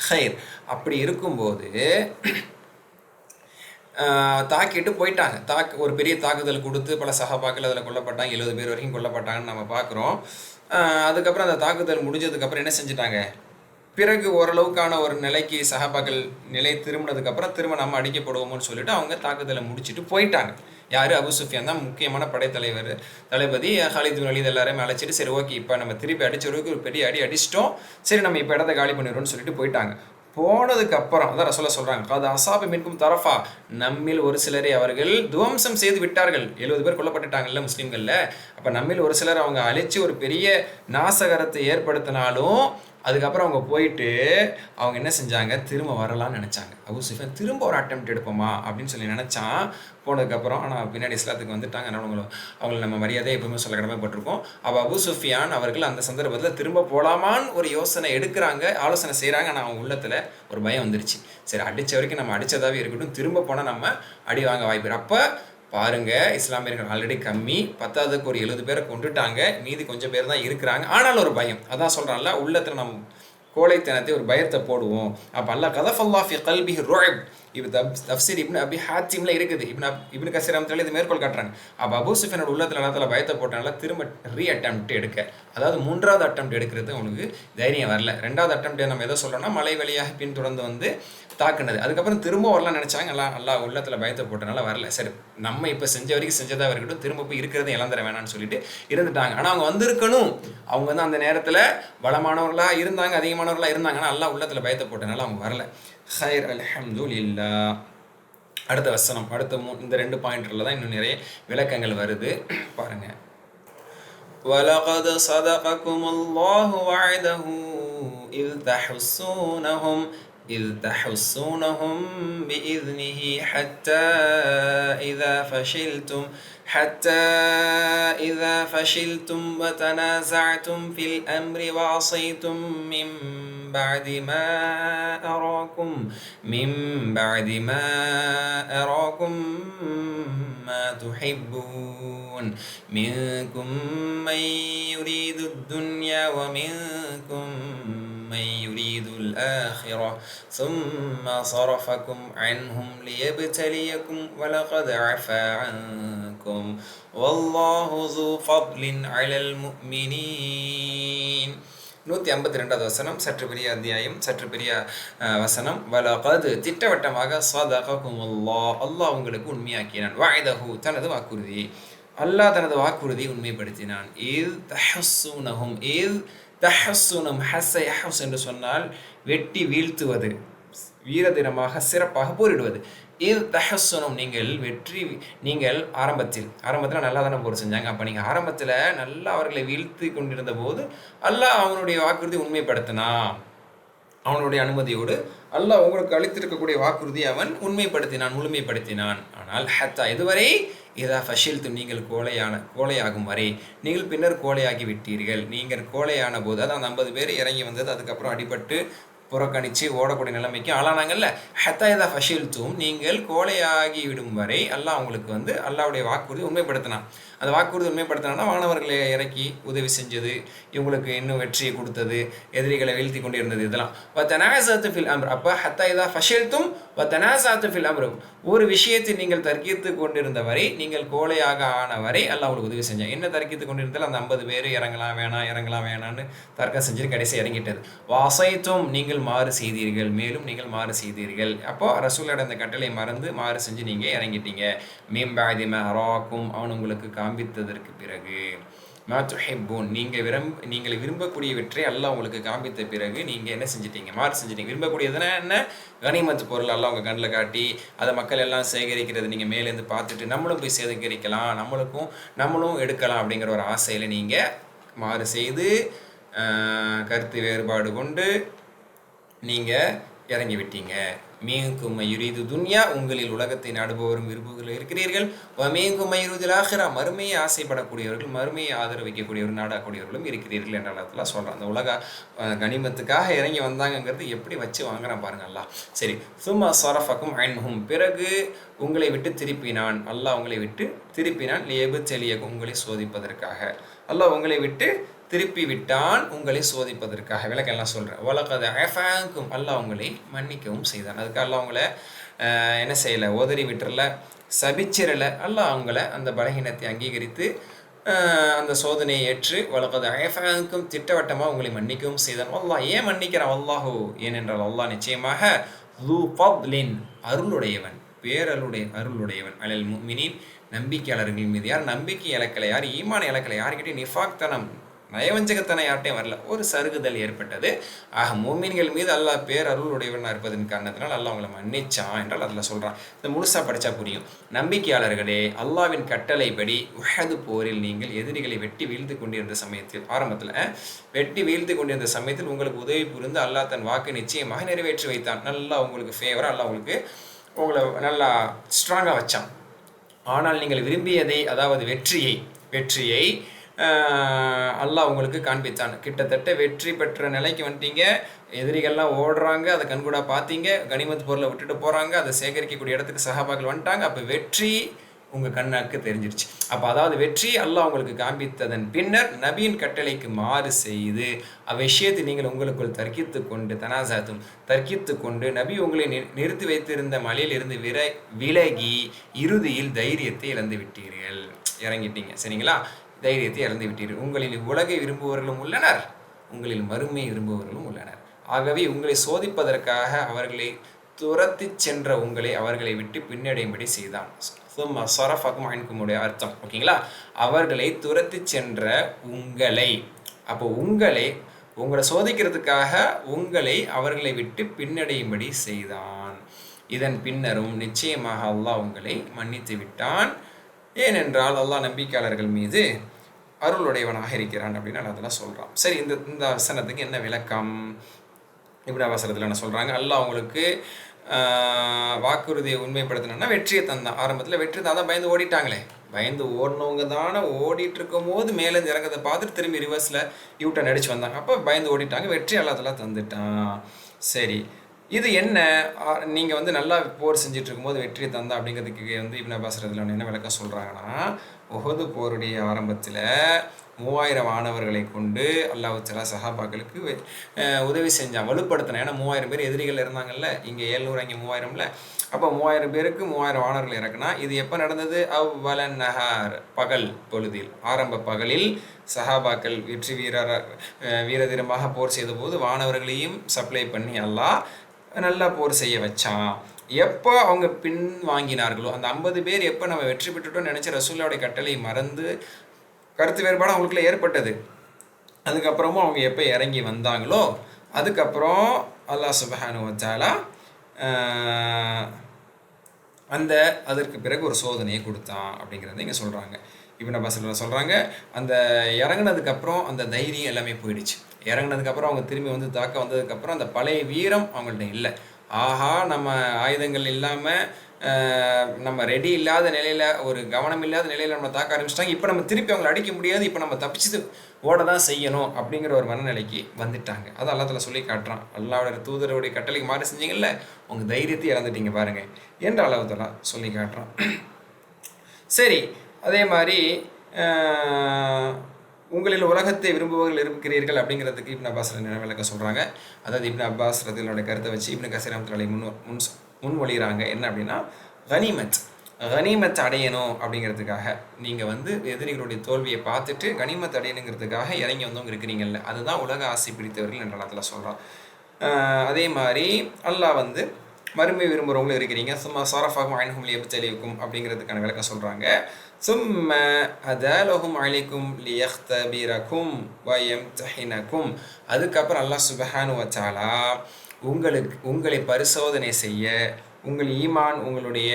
ஹைர், அப்படி இருக்கும்போது தாக்கிட்டு போயிட்டாங்க. ஒரு பெரிய தாக்குதல் கொடுத்து பல சஹாபாக்கள் அதில் கொல்லப்பட்டாங்க, 70 பேர் வரைக்கும் கொல்லப்பட்டாங்கன்னு நம்ம பார்க்குறோம். அதுக்கப்புறம் அந்த தாக்குதல் முடிஞ்சதுக்கப்புறம் என்ன செஞ்சுட்டாங்க, பிறகு ஓரளவுக்கான ஒரு நிலைக்கு சஹாபாக்கள் நிலை திரும்பினதுக்கப்புறம் திரும்ப நம்ம அடிக்கப்படுவோம்னு சொல்லிட்டு அவங்க தாக்குதலை முடிச்சுட்டு போயிட்டாங்க. யார்? அபு சுஃபியான் தான் முக்கியமான தளபதி. காலித் பின் வலீத் எல்லாரையும் அழைச்சிட்டு, சரி ஓகே இப்போ நம்ம திருப்பி அடிச்சவருக்கு ஒரு பெரிய அடிச்சிட்டோம், சரி நம்ம இப்போ இடத்த காலி பண்ணிடுறோம்னு சொல்லிட்டு போயிட்டாங்க. போனதுக்கு அப்புறம் அதான் ரசூலுல்லாஹ் சொல்றாங்க, காது அசாப மின்கும் தரஃபா, நம்மில் ஒரு சிலரை அவர்கள் துவம்சம் செய்து விட்டார்கள். 70 பேர் கொல்லப்பட்டுட்டாங்கல்ல முஸ்லீம்கள்ல. அப்போ நம்மில் ஒரு சிலர் அவங்க அழிச்சு ஒரு பெரிய நாசகரத்தை ஏற்படுத்தினாலும் அதுக்கப்புறம் அவங்க போயிட்டு அவங்க என்ன செஞ்சாங்க, திரும்ப வரலான்னு நினச்சாங்க. அபு சுஃபியான் திரும்ப ஒரு அட்டெம்ப்ட் எடுப்போமா அப்படின்னு சொல்லி நினச்சான். போனதுக்கப்புறம் ஆனால் பின்னாடி இஸ்லாத்துக்கு வந்துட்டாங்க. அதனால் அவங்களை நம்ம மரியாதையை எப்பவுமே சொல்ல கடமைப்பட்டிருக்கோம். அப்போ அபு சுஃபியான் அவர்கள் அந்த சந்தர்ப்பத்தில் திரும்ப போகலாமான்னு ஒரு யோசனை எடுக்கிறாங்க, ஆலோசனை செய்கிறாங்க. ஆனால் அவங்க உள்ளத்தில் ஒரு பயம் வந்துருச்சு. சரி, அடித்த வரைக்கும் நம்ம அடித்ததாகவே இருக்கட்டும், திரும்ப போனால் நம்ம அடி வாங்க வாய்ப்பு. அப்போ பாருங்க, இஸ்லாமியர்கள் ஆல்ரெடி கம்மி, 10க்கு ஒரு 70 பேரை கொண்டுட்டாங்க, மீதி கொஞ்சம் பேர் தான் இருக்கிறாங்க. ஆனாலும் ஒரு பயம். அதான் சொல்கிறான்ல, உள்ளத்தில் நம்ம கோழைத்தனத்தை ஒரு பயத்தை போடுவோம். அப்போ அல்லாஹ் கதஃபல்லாஹ் ஃபி கல்பிஹி ருஅப், இது தஃப்சீர் இப்னு அபி ஹாத்திம்ல இருக்குது. இப்னு கஸீர் ரஹ்மத்துல்லாஹி இது மேற்கோள் காட்டுறாங்க. அப்போ அபூ சுஃபியானோட உள்ளத்தில் அல்லாஹ் பயத்தை போட்டனால திரும்ப அட்டெம்ப்ட் எடுக்க, அதாவது 3வது அட்டெம்ப்ட் எடுக்கிறது அவனுக்கு தைரியம் வரல. 2வது அட்டெம்ப்ட் நம்ம எதை சொல்கிறோம்னா, மலை வழியாக பின்தொடர்ந்து வந்து தாக்குனது. அதுக்கப்புறம் திரும்ப வரலாம் நினச்சாங்க, அல்லாஹ் உள்ளத்தில் பயத்தை போட்டனால வரல. சரி, நம்ம இப்போ செஞ்ச வரைக்கும் செஞ்சதாக இருக்கட்டும், திரும்ப போய் இருக்கிறத இழந்துட வேணான்னு சொல்லிட்டு இருந்துட்டாங்க. ஆனால் அவங்க வந்திருக்கணும். அவங்க வந்து அந்த நேரத்தில் பலமானவர்களாக இருந்தாங்க, அதிகமானவர்களாக இருந்தாங்க. ஆனால் அல்லாஹ் உள்ளத்தில் பயத்தை போட்டனால அவங்க வரல. ஹைர், அல்ஹம்துலில்லாஹ். அடுத்த வசனம், இந்த 2 பாயிண்ட்ல தான் இன்னும் நிறைய விளக்கங்கள் வருது பாருங்க. وَلَقَدْ صَدَقَكُمُ اللَّهُ وَعْدَهُ إِذْ تَحُسُّونَهُم بِإِذْنِهِ حَتَّى إِذَا فَشِلْتُمْ وَتَنَازَعْتُمْ فِي الْأَمْرِ وَعَصَيْتُمْ مِنْ بَعْدِ مَا أَرَاكُمْ مَا تُحِبُّونَ مِنْكُمْ مَنْ يُرِيدُ الدُّنْيَا وَمِنْكُمْ مَنْ يُرِيدُ الْآخِرَةَ ثُمَّ صَرَفَكُمْ عَنْهُمْ لِيَبْتَلِيَكُمْ وَلَقَدْ عَفَا عَنْكُمْ وَاللَّهُ ذُو فَضْلٍ عَلَى الْمُؤْمِنِينَ. 152வது வசனம் சற்று பெரிய அத்தியாயம், சற்று பெரிய வசனம். வலகது திட்டவட்டமாக ஸதககுமுல்லாஹ் அல்லாஹ் உங்களுக்கு உண்மையாக்கினான். வஅதஹு தனது வாக்குறுதி, அல்லாஹ் தனது வாக்குறுதியை உண்மைப்படுத்தினான். இத் தஹஸ்ஸூனஹும் இத் தஹஸ்ஸூனம் ஹஸ்ஸ யஹஸ் என்று சொன்னால் வெட்டி வீழ்த்துவது, வீரதினமாக சிறப்பாக போரிடுவது. இது தஹஸ்ஸுனும் நீங்கள் ஆரம்பத்தில் நல்லா தானே போர் செஞ்சாங்க. அப்போ நீங்கள் ஆரம்பத்தில் நல்லா அவர்களை வீழ்த்தி கொண்டிருந்த போது அல்லாஹ் அவனுடைய வாக்குறுதி உண்மைப்படுத்தினான். அவனுடைய அனுமதியோடு அல்லாஹ் உங்களுக்கு அளித்திருக்கக்கூடிய வாக்குறுதி அவன் உண்மைப்படுத்தினான், முழுமைப்படுத்தினான். ஆனால் ஹத்தா இதுவரை இதா ஃபஷில்து நீங்கள் கோழையாகும் வரை, நீங்கள் பின்னர் கோழையாகி விட்டீர்கள். நீங்கள் கோழையான போது அதான் 50 பேர் இறங்கி வந்தது, அதுக்கப்புறம் அடிபட்டு புறக்கணித்து ஓடக்கூடிய நிலைமைக்கு ஆளானாங்கல்ல. ஹத்தா இதா ஃபஷில்தும் நீங்கள் கோழையாகி விடும் வரை அல்லாஹ் உங்களுக்கு அல்லாஹ்வுடைய வாக்குறுதி உண்மைப்படுத்தினான். அந்த வாக்குறுதி உண்மைப்படுத்தினா வானவர்களை இறக்கி உதவி செஞ்சது, இவங்களுக்கு இன்னும் வெற்றியை கொடுத்தது, எதிரிகளை வீழ்த்தி கொண்டு இருந்தது. இதெல்லாம் வத்தனாசாத்து ஃபில் அம்ர். அப்போ ஹத்தா இதா ஃபஷில்தும் வத்தனாசாத்து ஃபில் அம்ர், ஒரு விஷயத்தை நீங்கள் தர்க்கித்து கொண்டிருந்த வரை, நீங்கள் கோழையாக ஆன வரை அல்லாஹ் உங்களுக்கு உதவி செஞ்சான். என்ன தர்க்கித்து கொண்டிருந்தாலும் அந்த 50 பேர் இறங்கலாம் வேணான்னு தர்க்கம் செஞ்சு கடைசி இறங்கிட்டது. வாசைத்தும் நீங்கள் மாறு செய்தீர்கள், மேலும் நீங்கள் மாறு செய்தீர்கள். அப்போ ரசூலோட அந்த கட்டளை மறந்து மாறு செஞ்சு நீங்கள் இறங்கிட்டீங்க. மீம்பாதி மஹராக்கும், அவன் உங்களுக்கு காண்பித்ததற்கு பிறகு, மா துஹிப்பூன் நீங்கள் விரும்பக்கூடிய வெற்றி அல்லாஹ் உங்களுக்கு காண்பித்த பிறகு நீங்கள் என்ன செஞ்சிட்டீங்க, மாறு செஞ்சிட்டீங்க. விரும்பக்கூடியதுன்னா என்ன, கனிமத்து பொருள் அல்லாஹ் உங்கள் கண்ணில் காட்டி அதை மக்கள் எல்லாம் சேகரிக்கிறது நீங்கள் மேலேருந்து பார்த்துட்டு நம்மளும் போய் சேகரிக்கலாம், நம்மளும் எடுக்கலாம் அப்படிங்கிற ஒரு ஆசையில் நீங்கள் மாறு செய்து கருத்து வேறுபாடு கொண்டு நீங்கள் இறங்கி விட்டீங்க. மீன்கும் யுரீது துன்யா, உங்களில் உலகத்தை நாடுபவரும் விரும்புகள் இருக்கிறீர்கள். மீன்கும் யுரீதுல் ஆஹிரா, மறுமையை ஆசைப்படக்கூடியவர்கள், மறுமையை ஆதரவு வைக்கக்கூடியவர்கள், நாடக்கூடியவர்களும் இருக்கிறீர்கள் என்ற அளவுலாம் சொல்கிறான். அந்த உலக கனிமத்துக்காக இறங்கி வந்தாங்கிறது எப்படி வச்சு வாங்குறான் பாருங்க அல்லாஹ். சரி, சும்மா ஸரஃபக்கும் அன்ஹும், பிறகு உங்களை விட்டு திருப்பினான், அல்லாஹ் உங்களை விட்டு திருப்பினான். லியப்தலியக்கும், உங்களை சோதிப்பதற்காக. அல்லாஹ் உங்களை விட்டு திருப்பி விட்டான், உங்களை சோதிப்பதற்காக. விளக்கெல்லாம் சொல்கிறேன். வலகத் அஃபாக்கும், அல்லாஹ் உங்களை மன்னிக்கவும் செய்தான். அதுக்கு அல்லாஹ் உங்களை என்ன செய்யலை, உதறி விட்டுறல, சபிச்சிரலை. அல்லாஹ் அவங்களை அந்த பலகீனத்தை அங்கீகரித்து அந்த சோதனையை ஏற்று வலகத் அஃபாக்கும் திட்டவட்டமாக உங்களை மன்னிக்கவும் செய்தான். அல்லாஹ் ஏன் மன்னிக்கிறான்? அல்லாஹு, ஏனென்றால் அல்லாஹ் நிச்சயமாக து ஃபத்லின், அருளுடையவன், அருளுடையவன், அலல் முஃமினீன், நம்பிக்கையாளர்கள் மீது. யார் நம்பிக்கை இலக்கலை, யார் ஈமான் இலக்கலை, யார்கிட்டையும் நிஃபாக்தனம், நயவஞ்சகத்தனை யார்ட்டையும் வரல, ஒரு சருகுதல் ஏற்பட்டது. ஆக மூமின்கள் மீது அல்லாஹ் அருளுடையவனாக இருப்பதன் காரணத்தினால் அல்லாஹ் அவங்களை மன்னிச்சான் என்றால் அதில் சொல்கிறான். இந்த முழுசாக படித்தா புரியும். நம்பிக்கையாளர்களே, அல்லாஹ்வின் கட்டளைப்படி உஹது போரில் நீங்கள் எதிரிகளை வெட்டி வீழ்த்து கொண்டிருந்த சமயத்தில், ஆரம்பத்தில் வெட்டி வீழ்த்து கொண்டிருந்த சமயத்தில் உங்களுக்கு உதவி புரிந்து அல்லாஹ் தன் வாக்கு நிச்சயமாக நிறைவேற்றி வைத்தான். நல்லா உங்களுக்கு ஃபேவராக அல்லாஹ் உங்களை நல்லா ஸ்ட்ராங்காக வச்சான். ஆனால் நீங்கள் விரும்பியதை, அதாவது வெற்றியை அல்லாஹ் உங்களுக்கு காண்பித்தான். கிட்டத்தட்ட வெற்றி பெற்ற நிலைக்கு வந்துட்டீங்க. எதிரிகள்லாம் ஓடுறாங்க, அதை கண்கூடா பார்த்தீங்க. கனிமத்து பொருளை விட்டுட்டு போகிறாங்க, அதை சேகரிக்கக்கூடிய இடத்துக்கு சஹாபாக்கள் வந்துட்டாங்க. அப்போ வெற்றி உங்கள் கண்ணாக்கு தெரிஞ்சிருச்சு. அப்போ அதாவது வெற்றி அல்லாஹ் உங்களுக்கு காண்பித்ததன் பின்னர் நபியின் கட்டளைக்கு மாறு செய்து அவ்விஷயத்தை நீங்கள் உங்களுக்குள் தர்க்கித்து கொண்டு நபி உங்களை நிறுத்தி வைத்திருந்த மலையிலிருந்து விலகி இறுதியில் தைரியத்தை இழந்து விட்டீர்கள், இறங்கிட்டீங்க. சரிங்களா? தைரியத்தை இழந்து விட்டீர்கள். உங்களில் உலகை விரும்புபவர்களும் உள்ளனர், உங்களில் மறுமையை விரும்புபவர்களும் உள்ளனர். ஆகவே உங்களை சோதிப்பதற்காக அவர்களை துரத்தி சென்ற அவர்களை விட்டு பின்னடையும்படி செய்தான். சும்மா ஸரஃபக்கும் அன்குமுடைய அர்த்தம், ஓகேங்களா? அவர்களை துரத்தி சென்ற அப்போ உங்களை சோதிக்கிறதுக்காக அவர்களை விட்டு பின்னடையும்படி செய்தான். இதன் பின்னரும் நிச்சயமாக அல்லாஹ் உங்களை மன்னித்து விட்டான். ஏனென்றால் அல்லாஹ் நம்பிக்கையாளர்கள் மீது அருளுடையவனாக இருக்கிறான் அப்படின்னு அதெல்லாம் சொல்கிறான். சரி, இந்த வசனத்துக்கு என்ன விளக்கம்? இப்படி அவசரத்தில் என்ன சொல்கிறாங்க? அல்லாஹ் உங்களுக்கு வாக்குறுதியை உண்மைப்படுத்தினா வெற்றியை தந்தான். ஆரம்பத்தில் வெற்றி தான் பயந்து ஓடிட்டாங்களே, பயந்து ஓடினவங்க தானே ஓடிட்டு இருக்கும் போது மேலேருந்து இறங்கதை பார்த்துட்டு திரும்பி ரிவர்ஸில் யூட்டன் அடிச்சு வந்தாங்க. அப்போ பயந்து ஓடிட்டாங்க, வெற்றி அல்லாஹ் தந்துட்டான். சரி, இது என்ன? நீங்கள் நல்லா போர் செஞ்சுட்டு இருக்கும்போது வெற்றியை தந்தா அப்படிங்கிறதுக்கு இப்னு அப்பாஸ் ரலியல்லாஹு என்ன விளக்கம் சொல்கிறாங்கன்னா, உஹது போருடைய ஆரம்பத்தில் 3000 மாணவர்களை கொண்டு அல்லாஹ் தஆலா சஹாபாக்களுக்கு உதவி செஞ்சான், வலுப்படுத்தினான். ஏன்னா 3000 பேர் எதிரிகள் இருந்தாங்கல்ல, இங்கே 700 அங்கே 3000ல. அப்போ 3000 பேருக்கு 3000 வானர்கள் இறக்குனா இது எப்போ நடந்தது? அவ்வலன் நஹார், பகல் பொழுதில், ஆரம்ப பகலில் சஹாபாக்கள் வெற்றி வீரதீரமாக போர் செய்த போது வானவர்களையும் சப்ளை பண்ணி அல்லாஹ் நல்லா போர் செய்ய வச்சான். எப்போ அவங்க பின் வாங்கினார்களோ, அந்த 50 பேர் எப்போ நம்ம வெற்றி பெற்றுட்டோம்னு நினச்சி ரசூலுல்லாஹ்வுடைய கட்டளை மறந்து கருத்து வேறுபாடு அவங்களுக்குள்ள ஏற்பட்டது. அதுக்கப்புறமும் அவங்க எப்போ இறங்கி வந்தாங்களோ அதுக்கப்புறம் அல்லாஹ் சுப்ஹானஹு வ தஆலா அதற்கு பிறகு ஒரு சோதனையை கொடுத்தான் அப்படிங்கிறத இங்கே சொல்கிறாங்க. இப்னு அப்பாஸ் சொல்கிறாங்க, அந்த இறங்குனதுக்கப்புறம் அந்த தைரியம் எல்லாமே போயிடுச்சு. இறங்குனதுக்கப்புறம் அவங்க திரும்பி வந்து தாக்க வந்ததுக்கப்புறம் அந்த பழைய வீரம் அவங்கள்ட்ட இல்லை. ஆஹா, நம்ம ஆயுதங்கள் இல்லாமல் நம்ம ரெடி இல்லாத நிலையில், ஒரு கவனம் இல்லாத நிலையில் நம்ம தாக்க ஆரம்பிச்சிட்டாங்க. இப்போ நம்ம திருப்பி அவங்களை அடிக்க முடியாது, இப்போ நம்ம தப்பிச்சு ஓட தான் செய்யணும் அப்படிங்கிற ஒரு மனநிலைக்கு வந்துட்டாங்க. அது அல்லாஹ் தஆலா சொல்லி காட்டுறான். அல்லாஹ்வுடைய தூதருடைய கட்டளைக்கு மாறி செஞ்சீங்கல்ல, உங்கள் தைரியத்தை இழந்துட்டீங்க பாருங்கள் என்று அல்லாஹ் தஆலா சொல்லி காட்டுறான். சரி, அதே மாதிரி உங்களில் உலகத்தை விரும்புபவர்கள் இருக்கிறீர்கள் அப்படிங்கிறதுக்கு இப்னு அப்பாஸ் விளக்க சொல்கிறாங்க. அதாவது இப்னு அப்பாஸ் ரதியல்லாஹு கருத்தை வச்சு இப்னு கஸீர் ரஹ்மத்துல்லாஹி முன்மொழிகிறாங்க. என்ன அப்படின்னா, கனிமத் அடையணும் அப்படிங்கிறதுக்காக நீங்கள் வந்து எதிரிகளுடைய தோல்வியை பார்த்துட்டு கனிமத் அடையணுங்கிறதுக்காக இறங்கி வந்தவங்க இருக்கிறீங்கல்ல, அதுதான் உலக ஆசை பிடித்தவர்கள் என்ற இடத்துல சொல்கிறான். அதே மாதிரி அல்லாஹ் வந்து மறுமை விரும்புகிறவங்களும் இருக்கிறீங்க. சும்மா சாரஃபாகும் அன்ஹும் லியப்தலிக்கும் அப்படிங்கிறதுக்கான விளக்கம் சொல்கிறாங்க. சும்ம அதலஹும் அலைக்கும் லியக்தபிரக்கும் வ யம்தஹினக்கும். அதுக்கப்புறம் அல்லாஹ் சுப்ஹானஹு வ தஆலா உங்களை பரிசோதனை செய்ய, உங்கள் ஈமான், உங்களுடைய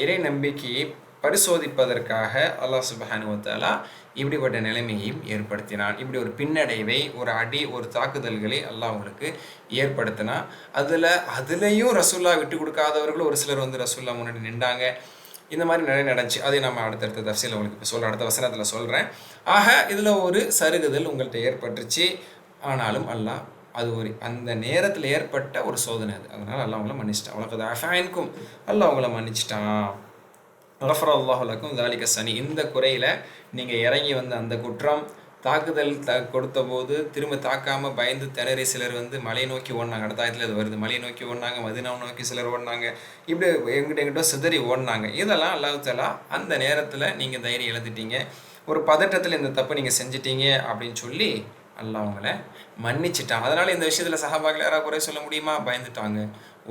இறை நம்பிக்கையை பரிசோதிப்பதற்காக அல்லாஹ் சுப்ஹானஹு வ தஆலா இப்படிப்பட்ட நிலைமையையும் ஏற்படுத்தினான். இப்படி ஒரு பின்னடைவை, ஒரு அடி, ஒரு தாக்குதல்களை அல்லாஹ் அவங்களுக்கு ஏற்படுத்தினா. அதுலேயும் ரசூல்லா விட்டு கொடுக்காதவர்களும் ஒரு சிலர் வந்து ரசூல்லா முன்னாடி நின்றாங்க. இந்த மாதிரி நிறைய நடந்துச்சு. அதை நம்ம அடுத்தடுத்த தஃசீல் உங்களுக்கு இப்போ அடுத்த வசனத்தில் சொல்கிறேன். ஆக இதில் ஒரு சருகுதல் உங்கள்கிட்ட ஏற்பட்டுருச்சு. ஆனாலும் அல்லாஹ் அந்த நேரத்தில் ஏற்பட்ட ஒரு சோதனை அது. அதனால் அல்லாஹ் அவங்கள மன்னிச்சிட்டான். வலகத் அஃபா அன்கும், அல்லாஹ் அவங்கள மன்னிச்சிட்டான். கஃபர அல்லாஹு லக்கும் தாலிக சனி. இந்த குறையில் நீங்கள் இறங்கி வந்த அந்த குற்றம், தாக்குதல் கொடுத்த போது திரும்ப தாக்காமல் பயந்து திணறி சிலர் வந்து மலையை நோக்கி ஓடினாங்க. அடுத்தாயத்தில் அது வருது. மலையை நோக்கி ஓடினாங்க, மதீனாவை நோக்கி சிலர் ஓடினாங்க, இப்படி எங்கிட்ட சிதறி ஓடினாங்க. இதெல்லாம் அல்லாஹ் தஆலா அந்த நேரத்தில் நீங்கள் தைரியம் இழந்துட்டீங்க, ஒரு பதட்டத்தில் இந்த தப்பை நீங்கள் செஞ்சிட்டீங்க அப்படின்னு சொல்லி அல்லாஹ் அவங்கள மன்னிச்சிட்டான். அதனால் இந்த விஷயத்தில் சஹாபாக்கள் யாராவது குறை சொல்ல முடியுமா? பயந்துட்டாங்க,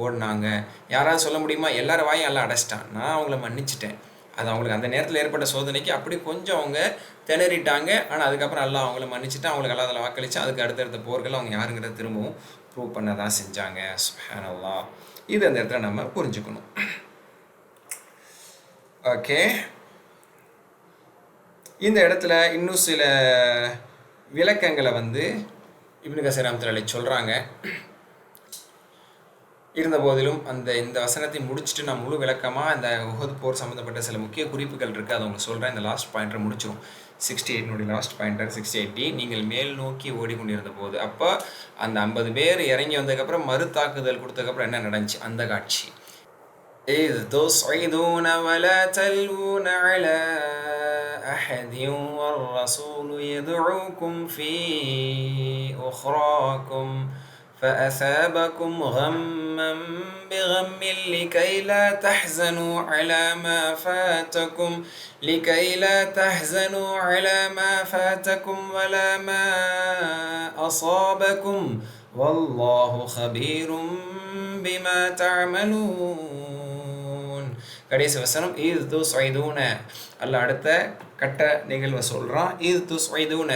ஓடினாங்க. யாராவது சொல்ல முடியுமா? எல்லாரும் வாயும் எல்லாம் அடைச்சிட்டான். நான் அவங்கள மன்னிச்சிட்டேன். அது அவங்களுக்கு அந்த நேரத்தில் ஏற்பட்ட சோதனைக்கு அப்படி கொஞ்சம் அவங்க திணறிட்டாங்க. ஆனால் அதுக்கப்புறம் அல்லாஹ் அவங்கள மன்னிச்சுட்டு அவங்களுக்கு அல்லாஹ் அதில் வாக்களித்து அதுக்கு அடுத்தடுத்த போர்கள் அவங்க யாருங்கிறத திரும்பவும் ப்ரூவ் பண்ண தான் செஞ்சாங்க. சுப்ஹானல்லாஹ். இது அந்த இடத்துல நம்ம புரிஞ்சுக்கணும். ஓகே, இந்த இடத்துல இன்னும் சில விளக்கங்களை வந்து இப்னு கஸீர் ரஹ்மத்துல்லாஹி சொல்கிறாங்க. இருந்த போதிலும் இந்த வசனத்தை முடிச்சுட்டு நான் முழு விளக்கமாக இந்த உஹது போர் சம்மந்தப்பட்ட சில முக்கிய குறிப்புகள் இருக்குது, அதை உங்களுக்கு சொல்கிறேன். இந்த லாஸ்ட் பாயிண்டரை முடிச்சிடும். 68 லாஸ்ட் பாயிண்டர் 68. நீங்கள் மேல் நோக்கி ஓடிக்கொண்டிருந்த போது, அப்போ அந்த 50 பேர் இறங்கி வந்ததுக்கப்புறம் மறுத்தாக்குதல் கொடுத்ததுக்கப்புறம் என்ன நடந்துச்சு அந்த காட்சி. إذ تصعدون ولا تلوون على أحد والرسول يدعوكم في أخراكم فأثابكم غما بغم لكي لا تحزنوا على ما فاتكم ولا ما أصابكم والله خبير بما تعملون. கடைசி வசனம் இது துஸ்ஐதூன. அல்ல அடுத்த கட்ட நிகழ்வை சொல்கிறான். இது துஸ்ஐதூன,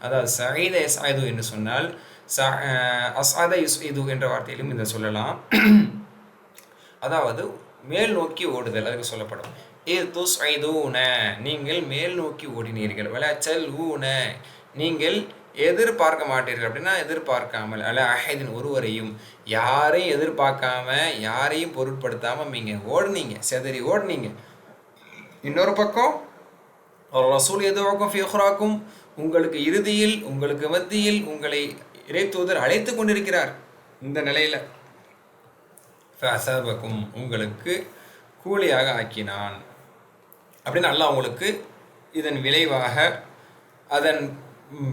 அதாவது சஈத யஸ்ஐது என்று சொன்னால் அஸ்அத யுஸ்இது என்ற வார்த்தையிலும் இதை சொல்லலாம். அதாவது மேல் நோக்கி ஓடுதல், அதுக்கு சொல்லப்படும். இது துஸ்ஐதூன, நீங்கள் மேல் நோக்கி ஓடினீர்கள். வல சல்ஊன, நீங்கள் எதிர்பார்க்க மாட்டீர்கள். அப்படின்னா எதிர்பார்க்காமல், அல்ல அஹதின் ஒருவரையும், யாரையும் எதிர்பார்க்காம, யாரையும் பொருட்படுத்தாமல் நீங்கள் ஓடுனீங்க, செதறி ஓடுனீங்க. இன்னொரு பக்கம் ரசூல் எதுவாக்கும் ஃபியுஹ்ராக்கும், உங்களுக்கு இறுதியில், உங்களுக்கு மத்தியில் உங்களை இறை தூதர் அழைத்து கொண்டிருக்கிறார். இந்த நிலையில் ஃபஅஸாபக்கும், உங்களுக்கு கூலியாக ஆக்கினான் அப்படின்னு அல்லாஹ் உங்களுக்கு இதன் விளைவாக அதன்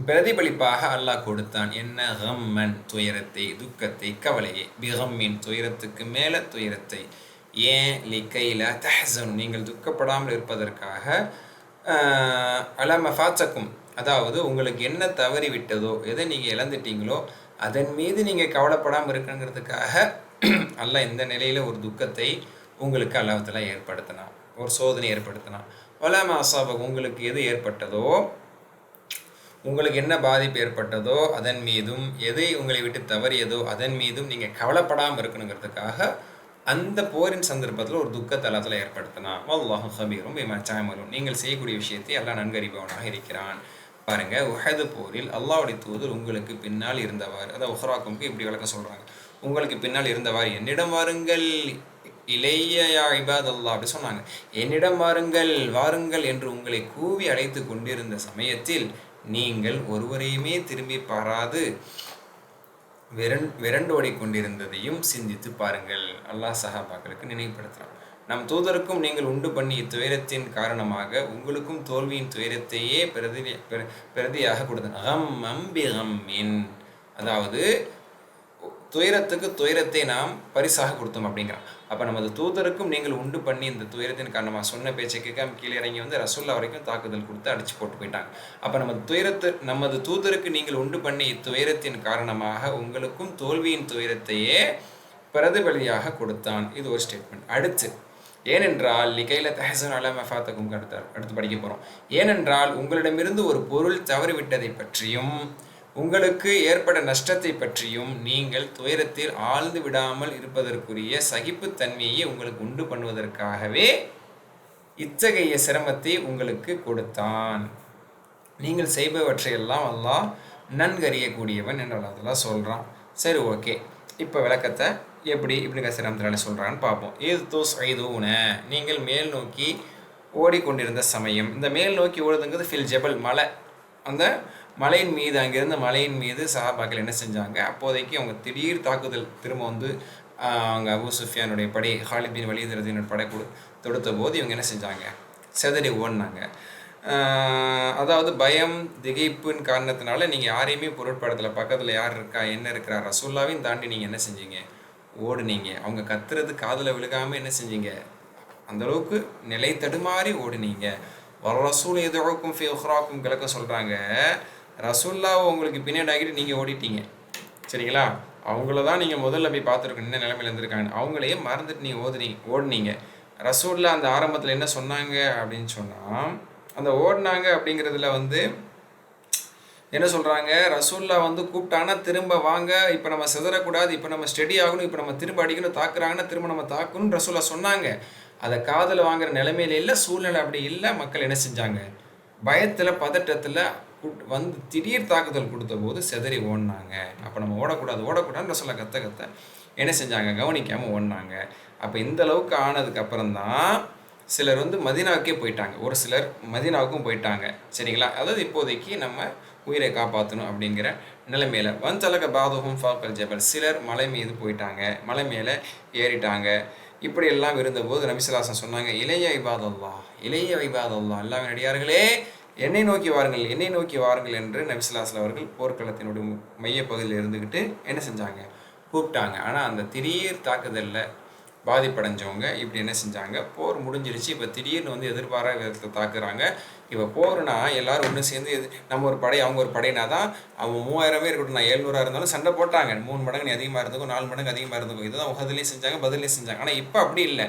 பிரதிபலிப்பாக அல்லாஹ் கொடுத்தான். என்ன? கம்மன், துயரத்தை, துக்கத்தை, கவலையை, பிகம்மின், துயரத்துக்கு மேலே துயரத்தை. ஏன்? லிக்கைல தஹ்சன், நீங்கள் துக்கப்படாமல் இருப்பதற்காக. அலம ஃபாத்தக்கும், அதாவது உங்களுக்கு என்ன தவறி விட்டதோ, எதை நீங்கள் இழந்துட்டீங்களோ அதன் மீது நீங்கள் கவலைப்படாமல் இருக்குங்கிறதுக்காக அல்லாஹ் இந்த நிலையில் ஒரு துக்கத்தை உங்களுக்கு அல்லாஹ்வுத்தாலா ஏற்படுத்தினான், ஒரு சோதனை ஏற்படுத்தினான். வலமா அசாபக், உங்களுக்கு எது ஏற்பட்டதோ, உங்களுக்கு என்ன பாதிப்பு ஏற்பட்டதோ அதன் மீதும், எதை உங்களை விட்டு தவறியதோ அதன் மீதும் நீங்கள் கவலைப்படாமல் இருக்கணுங்கிறதுக்காக அந்த போரின் சந்தர்ப்பத்தில் ஒரு துக்கத்தை அல்லாஹ்வுத்தாலா ஏற்படுத்தினான். வல்லாஹு ஹபீரும் பிமா தஅமலூன், நீங்கள் செய்யக்கூடிய விஷயத்தை அல்லாஹ் நன்கறிபவனாக இருக்கிறான். பாருங்க, உஹது போரில் அல்லாஹ்வுடைய தூதர் உங்களுக்கு பின்னால் இருந்தவாறு, அதாவது உஹ்ராக்கும்க்கு இப்படி விளக்கம் சொல்றாங்க, உங்களுக்கு பின்னால் இருந்தவாறு என்னிடம் வாருங்கள், இளையா இபாத் அல்லாஹ் அப்படி சொன்னாங்க. என்னிடம் வாருங்கள் வாருங்கள் என்று உங்களை கூவி அழைத்து கொண்டிருந்த சமயத்தில் நீங்கள் ஒருவரையுமே திரும்பி பாராது விரண்டோடி கொண்டிருந்ததையும் சிந்தித்து பாருங்கள். அல்லாஹ் சஹாபாக்களுக்கு நினைவுபடுத்துகிறான். நம் தூதருக்கும் நீங்கள் உண்டு பண்ணி இத்துயரத்தின் காரணமாக உங்களுக்கும் தோல்வியின் துயரத்தையே பிரதியாக கொடுத்தன. அதாவது துயரத்துக்கு துயரத்தை நாம் பரிசாக கொடுத்தோம் அப்படிங்கிறான். அப்போ நமது தூதருக்கும் நீங்கள் உண்டு பண்ணி இந்த துயரத்தின் காரணமாக சொன்ன பேச்சை கேட்காம கீழே இறங்கி வந்து ரசூல்லா வரைக்கும் தாக்குதல் கொடுத்து அடிச்சு போட்டு போயிட்டாங்க. அப்போ நமது தூதருக்கு நீங்கள் உண்டு பண்ணி இத்துயரத்தின் காரணமாக உங்களுக்கும் தோல்வியின் துயரத்தையே பிரதிபலியாக கொடுத்தான். இது ஒரு ஸ்டேட்மெண்ட். அடுத்து, ஏனென்றால் லிகைல தஹசன் அலா மஃபாத்தக்கும் அடுத்து படிக்க போகிறோம். ஏனென்றால் உங்களிடமிருந்து ஒரு பொருள் தவறிவிட்டதை பற்றியும் உங்களுக்கு ஏற்பட நஷ்டத்தை பற்றியும் நீங்கள் துயரத்தில் ஆழ்ந்து விடாமல் இருப்பதற்குரிய சகிப்புத்தன்மையை உங்களுக்கு உண்டு பண்ணுவதற்காகவே இத்தகைய சிரமத்தை உங்களுக்கு கொடுத்தான். நீங்கள் செய்பவற்றையெல்லாம் அல்லாஹ் நன்கறியக்கூடியவன் என்று அல்லாஹ் சொல்கிறான். சரி, ஓகே. இப்போ விளக்கத்தை இப்படி சிரமத்தினால சொல்கிறான்னு பார்ப்போம். நீங்கள் மேல் நோக்கி ஓடிக்கொண்டிருந்த சமயம். இந்த மேல் நோக்கி ஓடுதுங்கிறது ஃபில் ஜபல், மலை. அந்த மலையின் மீது, அங்கிருந்த மலையின் மீது சஹாபாக்கள் என்ன செஞ்சாங்க, அப்போதைக்கு அவங்க திடீர் தாக்குதல் திரும்ப வந்து அவங்க அபூ சுஃபியானுடைய படை, ஹாலித் பின் வலீத் ரலியல்லாஹு படை தொடுத்த போது இவங்க என்ன செஞ்சாங்க, செதறி ஓடினாங்க. அதாவது பயம், திகைப்பின் காரணத்தினால நீங்கள் யாரையுமே பொருட்படுத்தலை. பக்கத்தில் யார் இருக்கா, என்ன இருக்கிறா, ரசூல்லாவையும் தாண்டி நீங்கள் என்ன செஞ்சீங்க, ஓடுனீங்க. அவங்க கத்துறது காதில் விழுகாமல் என்ன செஞ்சீங்க, அந்தளவுக்கு நிலை தடுமாறி ஓடுனீங்க. வர ரசூல் எதுக்கும் ஃபி உஹ்ராக்கும் விளக்க சொல்கிறாங்க. ரசூல்லாவை உங்களுக்கு பின்னாடி ஆகிட்டு நீங்கள் ஓடிட்டீங்க, சரிங்களா? அவங்கள தான் நீங்கள் முதல்ல போய் பார்த்துருக்கணும், என்ன நிலைமையில் இருந்திருக்காங்க. அவங்களையே மறந்துட்டு நீங்கள் ஓடுனீங்க. ரசூல்லா அந்த ஆரம்பத்தில் என்ன சொன்னாங்க அப்படின்னு சொன்னால், அந்த ஓடினாங்க அப்படிங்கிறதுல வந்து என்ன சொல்கிறாங்க, ரசூல்லா வந்து கூப்பிட்டாங்கன்னா திரும்ப வாங்க, இப்போ நம்ம சிதறக்கூடாது, இப்போ நம்ம ஸ்டெடி ஆகணும், இப்போ நம்ம திரும்ப அடிக்கணும், தாக்குறாங்கன்னா திரும்ப நம்ம தாக்கணும்னு ரசூல்லா சொன்னாங்க. அதை காதில் வாங்குற நிலைமையில இல்லை, சூழ்நிலை அப்படி இல்லை. மக்கள் என்ன செஞ்சாங்க, பயத்தில் பதட்டத்தில் வந்து திடீர் தாக்குதல் கொடுத்த போது செதறி ஓடினாங்க. அப்போ நம்ம ஓடக்கூடாதுன்னு ரசூல்லா கத்த என்ன செஞ்சாங்க, கவனிக்காமல் ஓடினாங்க. அப்போ இந்த அளவுக்கு ஆனதுக்கப்புறம்தான் சிலர் வந்து மதீனாவுக்கே போயிட்டாங்க, ஒரு சிலர் மதீனாவுக்கும் போயிட்டாங்க, சரிங்களா? அதாவது இப்போதைக்கு நம்ம உயிரை காப்பாற்றணும் அப்படிங்கிற நிலைமையில் வந்தலக பாதுகும் ஃபாக்கல் ஜபல், சிலர் மலை மீது போயிட்டாங்க, மலை மேலே ஏறிட்டாங்க. இப்படி எல்லாம் இருந்தபோது நபிசுல்லாசன் சொன்னாங்க, இளைய இபாதல்லா அல்லாஹ்வின் அடியார்களே, என்னை நோக்கி வாருங்கள் என்று நபிசுல்லாஸ்லாம் அவர்கள் போர்க்களத்தினுடைய மையப்பகுதியில் இருந்துக்கிட்டு என்ன செஞ்சாங்க, கூப்பிட்டாங்க. ஆனால் அந்த திடீர் தாக்குதலில் பாதிப்படைஞ்சவங்க இப்படி என்ன செஞ்சாங்க, போர் முடிஞ்சிருச்சு, இப்போ திடீர்னு வந்து எதிர்பாராத விதத்தில் தாக்குறாங்க. இப்போ போர்னா எல்லாரும் ஒன்று சேர்ந்து நம்ம ஒரு படை அவங்க ஒரு படைனா தான், அவங்க 3000 இருக்கட்டும், நான் 700 இருந்தாலும் சண்டை போட்டாங்க. 3 மடங்கு அதிகமாக இருந்துக்கும், 4 மடங்கு அதிகமாக இருந்துக்கும். இதுதான் உஹதுலேயும் செஞ்சாங்க, பதிலையும் செஞ்சாங்க. ஆனால் இப்போ அப்படி இல்லை.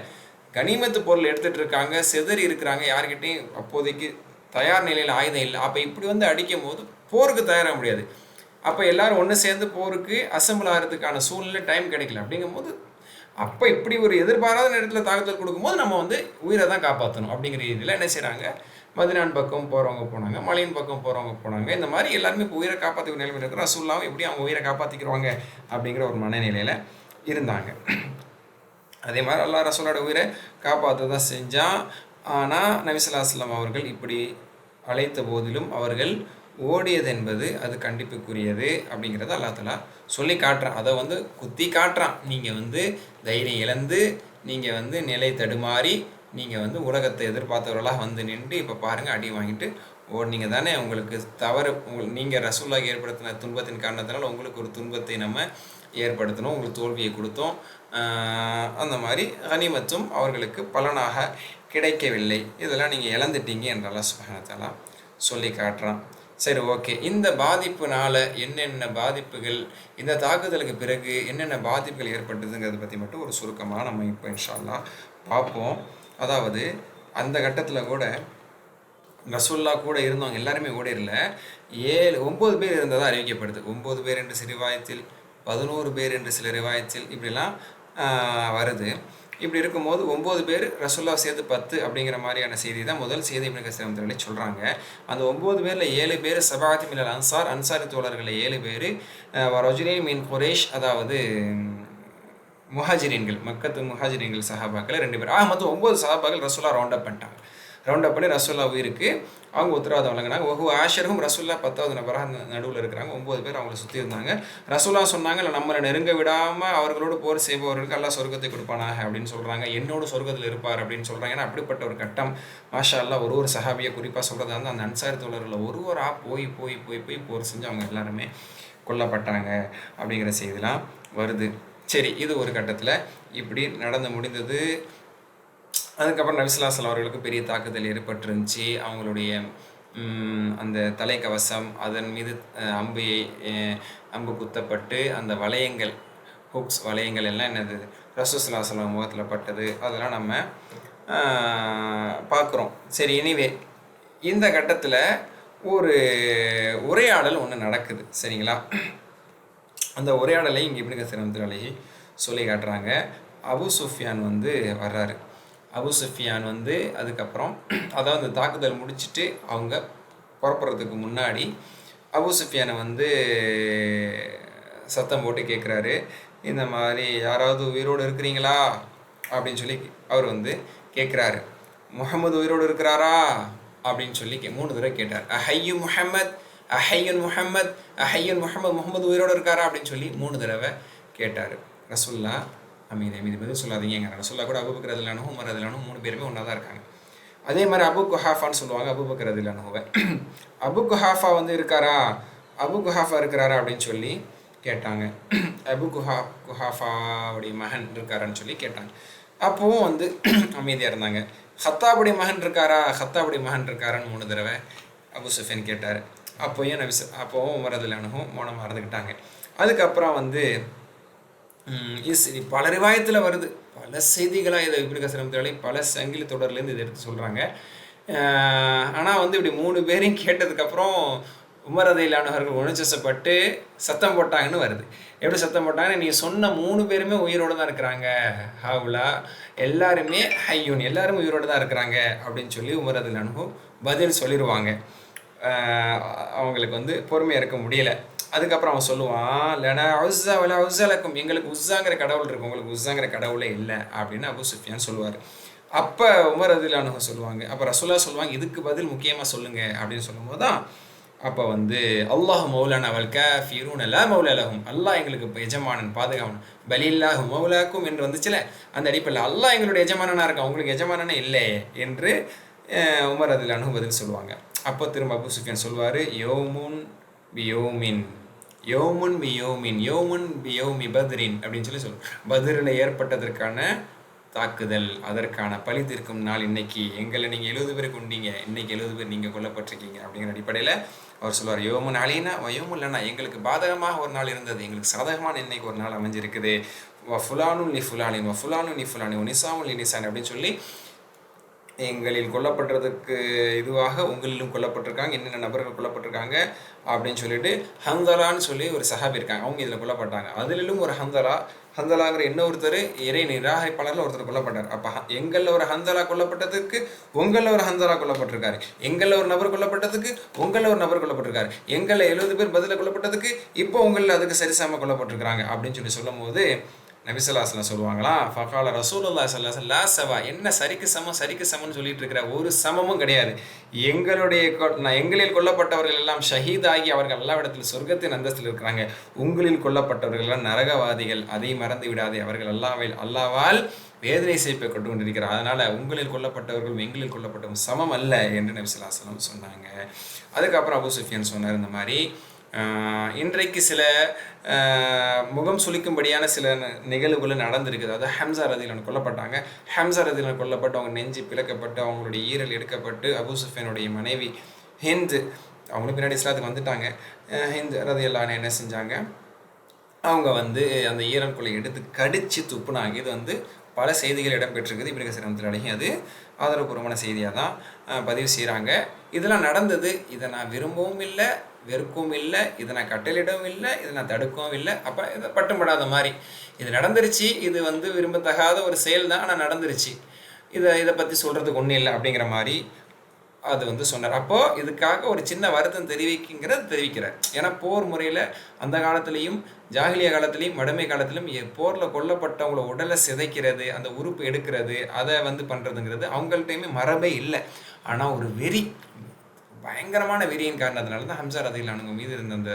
கனிமத்து பொருள் எடுத்துகிட்டு இருக்காங்க, செதறி இருக்கிறாங்க, யார்கிட்டையும் அப்போதைக்கு தயார் நிலையில் ஆயுதம் இல்லை. அப்போ இப்படி வந்து அடிக்கும் போது போருக்கு தயாராக முடியாது. அப்போ எல்லாரும் ஒன்று சேர்ந்து போருக்கு அசம்பிள் ஆகிறதுக்கான சூழ்நிலை டைம் கிடைக்கல. அப்படிங்கும்போது அப்போ இப்படி ஒரு எதிர்பாராத நேரத்தில் தாக்குதல் கொடுக்கும்போது நம்ம வந்து உயிரை தான் காப்பாற்றணும் அப்படிங்கிற இதில் என்ன செய்கிறாங்க, மதினான் பக்கம் போகிறவங்க போனாங்க, மலையின் பக்கம் போகிறவங்க போனாங்க. இந்த மாதிரி எல்லாருமே இப்போ உயிரை காப்பாற்றிக்கிற நிலைமையில் இருக்கிற ரசூலுல்லாஹ் எப்படி அவங்க உயிரை காப்பாற்றிக்கிறவாங்க அப்படிங்கிற ஒரு மனநிலையில் இருந்தாங்க. அதே மாதிரி அல்லாஹ் ரசூலோட உயிரை காப்பாற்ற தான் செஞ்சான். ஆனால் நபி ஸல்லல்லாஹு அலைஹி வஸல்லம் அவர்கள் இப்படி அழைத்த போதிலும் அவர்கள் ஓடியது என்பது அது கண்டிப்புக்குரியது அப்படிங்கிறத அல்லாஹ் தஆலா சொல்லி காட்டுறான். அதை வந்து குத்தி காட்டுறான். நீங்கள் வந்து தைரியம் இழந்து, நீங்கள் வந்து நிலை தடுமாறி, நீங்கள் வந்து உலகத்தை எதிர்பார்த்தவர்களாக வந்து நின்று இப்போ பாருங்கள் அடி வாங்கிட்டு ஓடுனீங்க தானே, உங்களுக்கு தவறு நீங்கள் ரசூலுல்லாஹ் ஏற்படுத்தின துன்பத்தின் காரணத்தினால உங்களுக்கு ஒரு துன்பத்தை நம்ம ஏற்படுத்தணும், உங்களுக்கு தோல்வியை கொடுத்தோம். அந்த மாதிரி கனிமத்தும் அவர்களுக்கு பலனாக கிடைக்கவில்லை, இதெல்லாம் நீங்கள் இழந்துட்டீங்க என்று அல்லாஹ் சுப்ஹானஹு வ தஆலா சொல்லி காட்டுறான். சரி, ஓகே. இந்த பாதிப்புனால என்னென்ன பாதிப்புகள், இந்த தாக்குதலுக்கு பிறகு என்னென்ன பாதிப்புகள் ஏற்பட்டதுங்கிறத பற்றி மட்டும் ஒரு சுருக்கமாக நம்ம இப்போ இன்ஷா அல்லாஹ் பார்ப்போம். அதாவது அந்த கட்டத்தில் கூட ரசூலுல்லாஹ் கூட இருந்தவங்க எல்லாருமே ஓடிரல, 9 பேர் இருந்ததாக அறிவிக்கப்படுது. 9 பேர் என்று சில ரிவாயத்தில், 11 பேர் என்று சில ரிவாயத்தில் இப்படிலாம் வருது. இப்படி இருக்கும்போது 9 பேர், ரசூலுல்லாஹ் சேர்த்து 10 அப்படிங்கிற மாதிரியான செய்தி தான் முதல் செய்தி இப்னு கஸீர் ரஹ்மத்துல்லாஹி சொல்கிறாங்க. அந்த 9 பேரில் 7 பேர் சபாத்தி மினல் அன்சார், அன்சாரி தோழர்களில் 7 பேர், ரஜுலைன் மின் குரேஷ், அதாவது முஹாஜிரீன்கள், மக்கத்து முஹாஜிரீன்கள் சஹாபாக்கள் 2 பேர். மொத்தம் 9 சஹாபாக்கள் ரசூலுல்லாஹ் ரவுண்ட் அப் பண்ணிட்டாங்க. ரவுண்ட் அப் பண்ணி ரசூலுல்லாஹ் உயிருக்கு அவங்க உத்தரவாதம் வழங்கினாங்க. ஒஹு ஆஷரும், ரசூலுல்லாஹ் 10வது நபராக நடுவில் இருக்கிறாங்க. 9 பேர் அவங்கள சுற்றி இருந்தாங்க. ரசூலுல்லாஹ் சொன்னாங்க, இல்லை நம்மளை நெருங்க விடாமல் அவர்களோடு போர் செய்பவர்களுக்கு அல்லாஹ் சொர்க்கத்தை கொடுப்பானாக அப்படின்னு சொல்கிறாங்க. என்னோட சொர்க்கத்தில் இருப்பார் அப்படின்னு சொல்கிறாங்க. ஏன்னா அப்படிப்பட்ட ஒரு கட்டம், மாஷா அல்லாஹ். ஒரு சஹாபியை குறிப்பாக சொல்கிறதா இருந்தால் அந்த அன்சாரி தோழர்களில் ஒருவராக போய் போர் செஞ்சு அவங்க எல்லாருமே கொல்லப்பட்டாங்க அப்படிங்கிற செய்திலாம் வருது. சரி, இது ஒரு கட்டத்தில் இப்படி நடந்து முடிந்தது. அதுக்கப்புறம் நபி ஸல்லல்லாஹு அலைஹி வஸல்லம் அவர்களுக்கு பெரிய தாக்குதல் ஏற்பட்டிருந்துச்சு. அவங்களுடைய அந்த தலைக்கவசம், அதன் மீது அம்பு குத்தப்பட்டு அந்த வளையங்கள், ஹுக்ஸ் வளையங்கள் எல்லாம் என்னது ரசூல் ஸல்லல்லாஹு அலைஹி வஸல்லம் முகத்தில் பட்டது, அதெல்லாம் நம்ம பார்க்குறோம். சரி, எனிவே இந்த கட்டத்தில் ஒரு உரையாடல் ஒன்று நடக்குது, சரிங்களா? அந்த உரையாடலை இங்கே இப்னு கஸீர் ரஹ்மத்துல்லாஹி சொல்லி காட்டுறாங்க. அபு சுஃபியான் வர்றாரு. அபு சுஃபியான் அதுக்கப்புறம், அதாவது அந்த தாக்குதல் முடிச்சுட்டு அவங்க புறப்படுறதுக்கு முன்னாடி அபு சுஃபியானை சத்தம் போட்டு கேட்குறாரு, இந்த மாதிரி யாராவது உயிரோடு இருக்கிறீங்களா அப்படின்னு சொல்லி அவர் கேட்குறாரு. முஹம்மது உயிரோடு இருக்கிறாரா அப்படின்னு சொல்லி 3 தடவை கேட்டார். அஹையு முஹம்மத், அஹையுன் முஹம்மத், அஹையுன் முஹம்மது, முகமது உயிரோடு இருக்காரா அப்படின்னு சொல்லி 3 தடவை கேட்டார். ரசூலுல்லாஹ் அமைதி பதில் சொல்லாதீங்க. ரசூலுல்லாஹ் கூட அபூபக்கர் ரலியல்லாஹு அன்ஹு, உமர் ரலியல்லாஹு அன்ஹு 3 பேருமே ஒன்றா தான் இருக்காங்க. அதே மாதிரி அபு குஹாஃபான்னு சொல்லுவாங்க அபூபக்கர் ரலியல்லாஹு அன்ஹுவை. அபு குஹாஃபா இருக்காரா, அபு குஹாஃபா இருக்கிறாரா அப்படின்னு சொல்லி கேட்டாங்க. அபு குஹாஃபாவுடைய மகன் இருக்காரான்னு சொல்லி கேட்டாங்க. அப்போவும் அமைதியாக இருந்தாங்க. ஹத்தாபுடைய மகன் இருக்காரா, ஹத்தாபுடைய மகன் இருக்காரான்னு 3 தடவை அபு சுஃபியான் கேட்டார். அப்போவும் உமர் ரலியல்லாஹு அன்ஹு மௌனமாக இருந்துக்கிட்டாங்க. அதுக்கப்புறம் பல ரிவாயத்தில் வருது, பல செய்திகளாக இதை இப்னு கஸீர் ரஹ்மத்துல்லாஹி பல சங்கிலி தொடர்லேருந்து இதை எடுத்து சொல்கிறாங்க. ஆனால் இப்படி 3 பேரையும் கேட்டதுக்கப்புறம் உமர் ரலியல்லாஹு அன்ஹு அவர்கள் உணர்ச்சிவசப்பட்டு சத்தம் போட்டாங்கன்னு வருது. எப்படி சத்தம் போட்டாங்கன்னு, நீங்கள் சொன்ன 3 பேருமே உயிரோடு தான் இருக்கிறாங்க, ஹவுலா எல்லாருமே ஹையூன், எல்லாரும் உயிரோடு தான் இருக்கிறாங்க அப்படின்னு சொல்லி உமர் ரலியல்லாஹு அன்ஹு பதில் சொல்லிடுவாங்க. அவங்களுக்கு பொறுமையாக இருக்க முடியல. அதுக்கப்புறம் அவன் சொல்லுவான், லனா உஸ்ஸா வலா உஸ்ஸலக்கும், எங்களுக்கு உஸ்ஸாங்கிற கடவுள் இருக்கும், உங்களுக்கு உஸ்ஸாங்கிற கடவுளே இல்லை அப்படின்னு அபு சுஃபியான் சொல்லுவார். அப்போ உமர் ரலியல்லாஹு அன்ஹு சொல்லுவாங்க, அப்போ ரசூலுல்லாஹ் சொல்லுவாங்க, இதுக்கு பதில் முக்கியமாக சொல்லுங்க அப்படின்னு சொல்லும்போது தான் அப்போ அல்லாஹ் மௌலானா வல் காஃபிரூன லா மௌலா லஹும், அல்லாஹ் எங்களுக்கு இப்போ எஜமானன், பாதுகாவன், பலில்லாஹு மௌலாக்கும் என்று வந்துச்சுல, அந்த அடிப்படையில் அல்லாஹ் எங்களுடைய எஜமானனாக இருக்கான், உங்களுக்கு எஜமானனே இல்லை என்று உமர் ரலியல்லாஹு அன்ஹு பதில் சொல்லுவாங்க. அப்போ திரும்ப அபு சுஃபியான் சொல்வார், யோமுன் பி யோமின், யோமுன் பி யோமின், யோமுன் பி யோமி பத்ரின் அப்படின்னு சொல்லி பத்ரில் ஏற்பட்டதற்கான தாக்குதல், அதற்கான பழி தீர்க்கும் நாள் இன்னைக்கு. எங்களை நீங்கள் 70 பேர் கொண்டீங்க, இன்னைக்கு 70 பேர் நீங்கள் கொல்லப்பட்டிருக்கீங்க அப்படிங்கிற அடிப்படையில் அவர் சொல்வார், யோமுன் அலைனா வயோமுன் லனா, எங்களுக்கு பாதகமாக ஒரு நாள் இருந்தது, எங்களுக்கு சாதகமான இன்னைக்கு ஒரு நாள் அமைஞ்சிருக்குது. வ ஃபுலானுன் லி ஃபுலானின், வ ஃபுலானுன் லி ஃபுலானின், ஒ நிசாமுன் லி நிசான் அப்படின்னு சொல்லி எங்களில் கொல்லப்படுறதுக்கு இதுவாக உங்களிலும் கொல்லப்பட்டிருக்காங்க, என்னென்ன நபர்கள் கொல்லப்பட்டிருக்காங்க அப்படின்னு சொல்லிட்டு ஹந்தலான்னு சொல்லி ஒரு சஹாபி இருக்காங்க, அவங்க இதில் கொல்லப்பட்டாங்க. அதிலும் ஒரு ஹந்தலாங்கிற இன்னொருத்தர் இறை நிராகரிப்பாளரில் ஒருத்தர் கொல்லப்பட்டார். அப்போ எங்களில் ஒரு ஹந்தலா கொல்லப்பட்டதுக்கு உங்களில் ஒரு ஹந்தலா கொல்லப்பட்டிருக்காரு, எங்களில் ஒரு நபர் கொல்லப்பட்டதுக்கு உங்களில் ஒரு நபர் கொல்லப்பட்டிருக்காரு, எங்களில் 70 பேர் பதில் கொல்லப்பட்டதுக்கு இப்போ உங்களில் அதுக்கு சரிசம கொல்லப்பட்டிருக்கிறாங்க அப்படின்னு சொல்லும் போது நபி ஸல்லல்லாஹு அலைஹி வஸல்லம் சொல்லுவாங்களாம், ஃபகால ரசூலுல்லாஹி ஸல்லல்லாஹு அலைஹி வஸல்லம் லா சவா, என்ன சரிக்கு சமம்னு சொல்லிட்டு இருக்கிற, ஒரு சமமும் கிடையாது. எங்களில் கொல்லப்பட்டவர்கள் எல்லாம் ஷஹீதாகி அவர்கள் அல்லாஹ்விடத்தில் சொர்க்கத்தின் அந்தஸ்தில் இருக்கிறாங்க, உங்களில் கொல்லப்பட்டவர்கள் எல்லாம் நரகவாதிகள், அதை மறந்து விடாதே, அவர்கள் அல்லாஹ்வால் வேதனை செய்யப்பட்டு கொண்டிருக்கிறார். அதனால் உங்களில் கொல்லப்பட்டவர்களும் எங்களில் கொல்லப்பட்டவரும் சமம் அல்ல என்று நபி ஸல்லல்லாஹு அலைஹி வஸல்லம் சொன்னாங்க. அதுக்கப்புறம் அபூ சுஃபியான் சொன்னார், இந்த மாதிரி இன்றைக்கு சில முகம் சுளிக்கும்படியான சில நிகழ்வுகள் நடந்திருக்குது. அதாவது ஹம்சா ரதியல்லாஹு கொல்லப்பட்டாங்க. ஹம்சா ரதியல்லாஹு கொல்லப்பட்டு அவங்க நெஞ்சு பிளக்கப்பட்டு அவங்களுடைய ஈரல் எடுக்கப்பட்டு அபூ சுஃபியானுடைய மனைவி ஹிந்த் அவங்களும் பின்னாடி இஸ்லாத்துக்கு வந்துட்டாங்க. ஹிந்த் ரதியல்லாஹு என்ன செஞ்சாங்க, அவங்க அந்த ஈரல்குள்ளே எடுத்து கடித்து துப்புனாங்க. இது பல செய்திகள் இடம்பெற்றிருக்குது. இப்னு கஸீர் ரஹ்மத்துல்லாஹி அது ஆதரவுபூர்வமான செய்தியாக தான் பதிவு செய்கிறாங்க. இதெல்லாம் நடந்தது. இதை நான் விரும்பவும் இல்லை, வெறுக்கவும் இல்லை, இதை நான் கட்டளிடவும் இல்லை, இதை நான் தடுக்கவும் இல்லை. அப்போ இதை பட்டும்படாத மாதிரி இது நடந்துருச்சு. இது விரும்பத்தகாத ஒரு செயல் தான், ஆனால் நடந்துருச்சு. இதை பற்றி சொல்கிறதுக்கு ஒன்றும் இல்லை அப்படிங்கிற மாதிரி அது சொன்னார். அப்போது இதுக்காக ஒரு சின்ன வருத்தம் தெரிவிக்கிறார். ஏன்னா போர் முறையில் அந்த காலத்துலேயும் ஜாகிலியா காலத்துலேயும் மடமை காலத்திலும் போரில் கொல்லப்பட்டவங்கள உடலை சிதைக்கிறது, அந்த உறுப்பு எடுக்கிறது, அதை பண்ணுறதுங்கிறது அவங்கள்ட்டையுமே மரபே இல்லை. ஆனால் ஒரு வெறி, பயங்கரமான வெறியின் காரணத்தினால தான் ஹம்சா ரதியல்லாஹு மீது இருந்த அந்த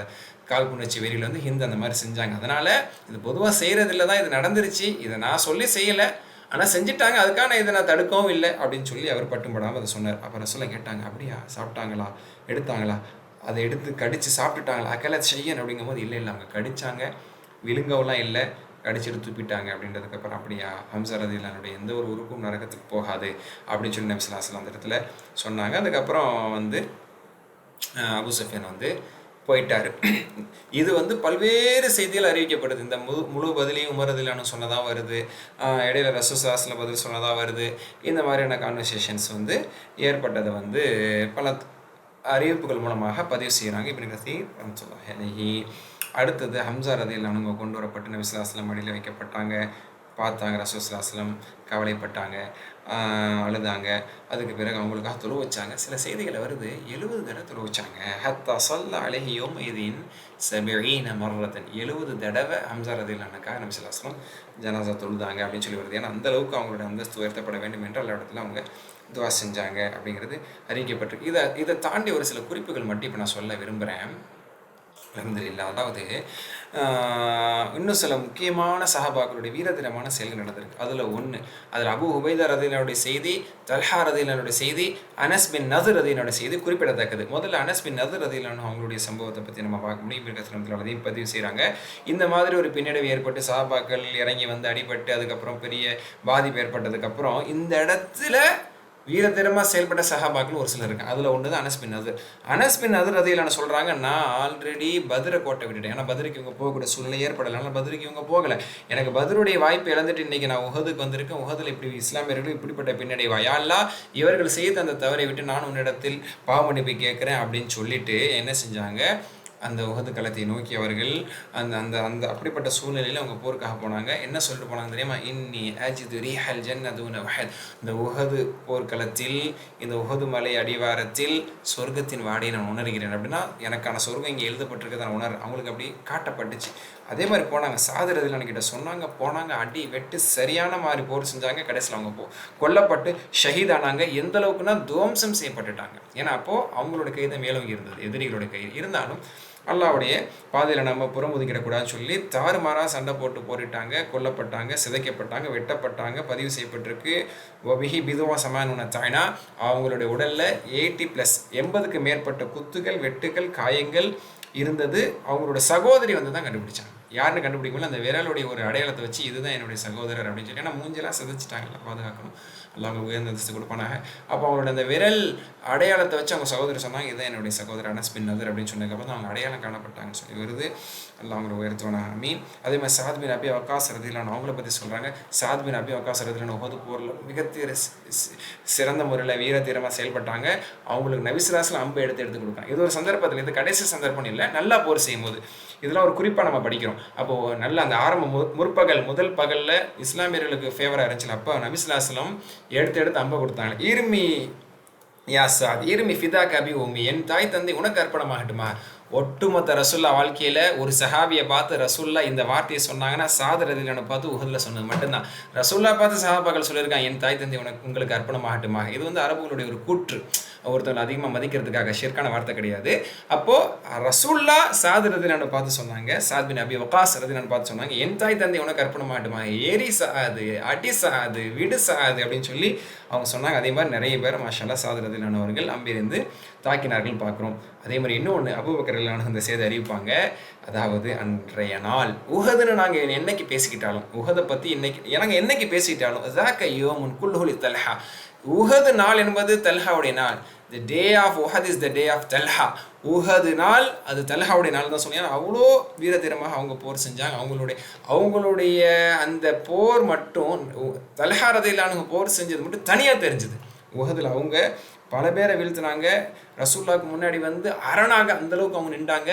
காழ்ப்புணர்ச்சி வெறியில் ஹிந்த் அந்த மாதிரி செஞ்சாங்க. அதனால் இது பொதுவாக செய்கிறதில்ல தான், இது நடந்துருச்சு, இதை நான் சொல்லி செய்யலை, ஆனால் செஞ்சுட்டாங்க, அதுக்கான இதை நான் தடுக்கவும் இல்லை அப்படின்னு சொல்லி அவர் பட்டும்படாமல் அதை சொன்னார். அப்போ ரசூலுல்லாஹ் கேட்டாங்க, அப்படியா, சாப்பிட்டாங்களா, எடுத்தாங்களா, அதை எடுத்து கடித்து சாப்பிட்டுட்டாங்களா, அக்கலை செய்யன் அப்படிங்கும்போது இல்லை அவங்க கடித்தாங்க, விழுங்கவெல்லாம் இல்லை, கடிச்சிட்டு துப்பிட்டாங்க அப்படின்றதுக்கப்புறம் அப்படியா, ஹம்சா ரதியல்லாஹு எந்த ஒரு உறுப்பும் நரகத்துக்கு போகாது அப்படின்னு சொல்லி நபி ஸல்லல்லாஹு அலைஹி வஸல்லம் அந்த இடத்துல சொன்னாங்க. அதுக்கப்புறம் அபூ சுஃபியான் போயிட்டார். இது பல்வேறு செய்திகள் அறிவிக்கப்படுது. இந்த முழு பதிலையும் உமர் ரதியல்லாஹு சொன்னதாக வருது, இடையில ரசூல் ஸல்லல்லாஹு அலைஹி வஸல்லம் பதில் சொன்னதாக வருது. இந்த மாதிரியான கான்வர்சேஷன்ஸ் ஏற்பட்டதை பல அறிவிப்புகள் மூலமாக பதிவு செய்கிறாங்க இப்னு கஸீர் ரஹ்மத்துல்லாஹி அலைஹி. அடுத்தது ஹம்சா ரதியல்லாஹு கொண்டு வரப்பட்டு நபி ஸல்லல்லாஹு அலைஹி வஸல்லம் அடியில் வைக்கப்பட்டாங்க. பார்த்தாங்க, ரசூல் ஸல்லல்லாஹு அலைஹி வஸல்லம் கவலைப்பட்டாங்க, அழுதாங்க. அதுக்கு பிறகு அவங்களுக்காக தொழு வச்சாங்க. சில செய்திகளை வருது 70 தடவை தொழு வச்சாங்க. ஹத்தா ஸல்ல அலைஹி யௌமஇதின் 70 மர்ரத்தன், 70 தடவை ஹம்சா ரதியல்லாஹுக்காக நபி ஸல்லல்லாஹு அலைஹி வஸல்லம் ஜனாஸா தொழுதாங்க அப்படின்னு சொல்லி வருது. ஏன்னா அந்தளவுக்கு அவங்களோட அந்தஸ்து உயர்த்தப்பட வேண்டும் என்று எல்லா இடத்துல அவங்க துவா செஞ்சாங்க அப்படிங்கிறது அறிவிக்கப்பட்டிருக்கு. இதை தாண்டி ஒரு சில குறிப்புகள் மட்டும் இப்போ நான் சொல்ல விரும்புகிறேன். அல்ஹம்துலில்லாஹ். அதாவது இன்னும் சில முக்கியமான சஹாபாக்களுடைய வீரதீரமான செயல்கள் நடந்திருக்கு. அதில் அபூ உபைதா ரதியல்லாஹுடைய செய்தி, தல்ஹா ரதியல்லாஹுடைய செய்தி, அனஸ் பின் நதுர் ரதியல்லாஹுடைய செய்தி குறிப்பிடத்தக்கது. முதல்ல அனஸ் பின் நதுர் ரதியல்லாஹு அவங்களுடைய சம்பவத்தை பற்றி நம்ம பார்க்க முடியும். இப்னு கஸீர் அதையும் பதிவு செய்கிறாங்க. இந்த மாதிரி ஒரு பின்னடைவு ஏற்பட்டு சஹாபாக்கள் இறங்கி அடிபட்டு அதுக்கப்புறம் பெரிய பாதிப்பு ஏற்பட்டதுக்கப்புறம் இந்த இடத்துல வீரத்தீரமாக செயல்பட்ட சஹாபாக்கள் ஒரு சிலர் இருக்காங்க. அதில் ஒன்று தான் அனஸ் பின் நதுர். அனஸ் பின் நதுர் ரதியல்லாஹு சொல்கிறாங்க, நான் ஆல்ரெடி பத்ரை கோட்டை விட்டுட்டேன். ஏன்னா பத்ருக்கு இவங்க போகக்கூடிய சூழ்நிலை ஏற்படலை, ஆனால் பத்ருக்கு இவங்க போகலை. எனக்கு பத்ருடைய வாய்ப்பு இழந்துட்டு இன்றைக்கி நான் உஹதுக்கு வந்திருக்கேன். உஹதில் இப்படி இஸ்லாமியர்கள் இப்படிப்பட்ட பின்னடைவா, யா அல்லாஹ் இவர்கள் செய்த அந்த தவறை விட்டு நான் உன்னிடத்தில் பாவமன்னிப்பு கேட்குறேன் அப்படின்னு சொல்லிட்டு என்ன செஞ்சாங்க, அந்த உஹது களத்தை நோக்கி அவர்கள் அந்த அந்த அந்த அப்படிப்பட்ட சூழ்நிலையில் அவங்க போருக்காக போனாங்க. என்ன சொல்லிட்டு போனாங்க தெரியுமா, இன்னி அஜிது ரீஹல் ஜன்னதுன வஹத், இந்த உஹது போர்க்களத்தில், இந்த உஹது மலை அடிவாரத்தில் சொர்க்கத்தின் வாடையை நான் உணர்கிறேன் அப்படின்னா எனக்கான சொர்க்கம் இங்கே எழுதப்பட்டிருக்கிறத நான் அவங்களுக்கு அப்படி காட்டப்பட்டுச்சு. அதே மாதிரி போனாங்க. சாது ரதியல்லாஹு கிட்ட சொன்னாங்க, போனாங்க, அடி வெட்டு சரியான மாதிரி போர் செஞ்சாங்க. கடைசியில் அவங்க கொல்லப்பட்டு ஷஹீதானாங்க. எந்த அளவுக்குன்னா துவம்சம் செய்யப்பட்டுட்டாங்க. ஏன்னா அப்போது அவங்களோட கை தான் மேலோங்கி இருந்தது, எதிரிகளோட கை இருந்தாலும் அல்லாஹ்வுடைய பாதையில் நம்ம புறம் ஒதுக்கிடக்கூடாதுன்னு சொல்லி தாறுமாறாக சண்டை போரிட்டாங்க, கொல்லப்பட்டாங்க, சிதைக்கப்பட்டாங்க, வெட்டப்பட்டாங்க. பதிவு செய்யப்பட்டிருக்கு. வபிஹி பிதுவா சமானுன தாய்னா, அவங்களுடைய உடலில் 80க்கு மேற்பட்ட குத்துகள், வெட்டுகள், காயங்கள் இருந்தது. அவங்களோட சகோதரி தான் கண்டுபிடிச்சாங்க. யாருன்னு கண்டுபிடிக்கல, அந்த விரலுடைய ஒரு அடையாளத்தை வச்சு இதுதான் என்னுடைய சகோதரர் அப்படின்னு சொல்லி. ஏன்னா மூஞ்செல்லாம் சிதைச்சிட்டாங்கல்ல, பாதுகாக்கணும், அல்லாஹ் உயர்ந்த அந்தஸ்து கொடுப்பானாங்க. அப்போ அவங்களோட அந்த விரல் அடையாளத்தை வச்சு அவங்க சகோதரர் சொன்னாங்க, இதுதான் என்னுடைய சகோதரர் அனஸ் பின் நதுர் அப்படின்னு சொன்னதுக்கப்புறம் தான் அவங்க அடையாளம் காணப்பட்டாங்கன்னு சொல்லி வருது. அல்லாஹ் அவங்களை உயர்த்துவானாக. ஆமீன். அதே மாதிரி சாத் பின் அபி வக்காஸ் ரதியல்லாஹு அவங்கள பற்றி சொல்கிறாங்க. சாத் பின் அபி வக்காஸ் ரதியல்லாஹு உஹது போரில் மிக சிறந்த முறையில் வீரத்தீரமாக செயல்பட்டாங்க. அவங்களுக்கு நபி ஸல்லல்லாஹு அலைஹி வஸல்லம் அம்பை எடுத்து கொடுத்தாங்க. இது ஒரு சந்தர்ப்பத்தில், இது கடைசி சந்தர்ப்பம் இல்லை, நல்லா போர் செய்யும் போது இதெல்லாம் ஒரு குறிப்பாக நம்ம படிக்கிறோம். அப்போது நல்ல அந்த முற்பகல் முதல் பகலில் இஸ்லாமியர்களுக்கு ஃபேவராக இருந்துச்சு. அப்போ நபி ஸல்லல்லாஹு அலைஹி வஸல்லம் எடுத்து அம்பை கொடுத்தாங்க. இருமி யா சாத் இருமி ஃபிதா கபி உம்மி, என் தாய் தந்தை உனக்கு அர்ப்பணமாகட்டுமா. ஒட்டுமொத்த ரசூல்லா வாழ்க்கையில் ஒரு சஹாபியை பார்த்து ரசூல்லா இந்த வார்த்தையை சொன்னாங்கன்னா சாது ரதியல்லாஹு பார்த்து உஹதில் சொன்னது மட்டும்தான். ரசூல்லா பார்த்து சஹாபாக்கள் சொல்லியிருக்காங்க, என் தாய் தந்தை உங்களுக்கு அர்ப்பணமாகட்டுமா. இது அரபுகளுடைய ஒரு கூற்று. ஒருத்தவங்களை அதிகமாக மதிக்கிறதுக்காக, ஷிர்கான வார்த்தை கிடையாது. அப்போது ரசூல்லா சாத் ரதியல்லாஹு பார்த்து சொன்னாங்க, சாத் பின் அபி வக்காஸ் ரதியல்லாஹு பார்த்து சொன்னாங்க, என் தாய் தந்தை உனக்கு அர்ப்பண மாட்டுமா, ஏரி சாது, அடி சாது, விடு சாது அப்படின்னு சொல்லி அவங்க சொன்னாங்க. அதே மாதிரி நிறைய பேர் மாஷா சாத் ரதியல்லாஹு அவர்கள் அம்பிருந்து தாக்கினார்கள் பார்க்குறோம். அதே மாதிரி இன்னொன்று அபூபக்கர் ரலியல்லாஹு அந்த செய்தி அறிவிப்பாங்க, அதாவது அன்றைய நாள் உஹதுன்னு நாங்கள் என்னைக்கு பேசிக்கிட்டாலும், உஹதை பற்றி எனக்கு என்னைக்கு பேசிக்கிட்டாலும் ஸாக்க யோமுன் குல்ஹுலி தல்ஹா, உஹது நாள் என்பது தல்ஹாவுடைய நாள். The day of Uhud is the day of Talha. Uhud நாள் அது தல்ஹாவுடைய நாள் தான் சொன்னீங்க. அவ்வளோ வீரதீரமாக அவங்க போர் செஞ்சாங்க. அவங்களுடைய அந்த போர் மட்டும் தல்ஹா ரலியல்லாஹு போர் செஞ்சது மட்டும் தனியாக தெரிஞ்சுது. உஹதில் அவங்க பல பேரை வீழ்த்தினாங்க. ரசூல்லாவுக்கு முன்னாடி அரணாக அந்தளவுக்கு அவங்க நின்றாங்க.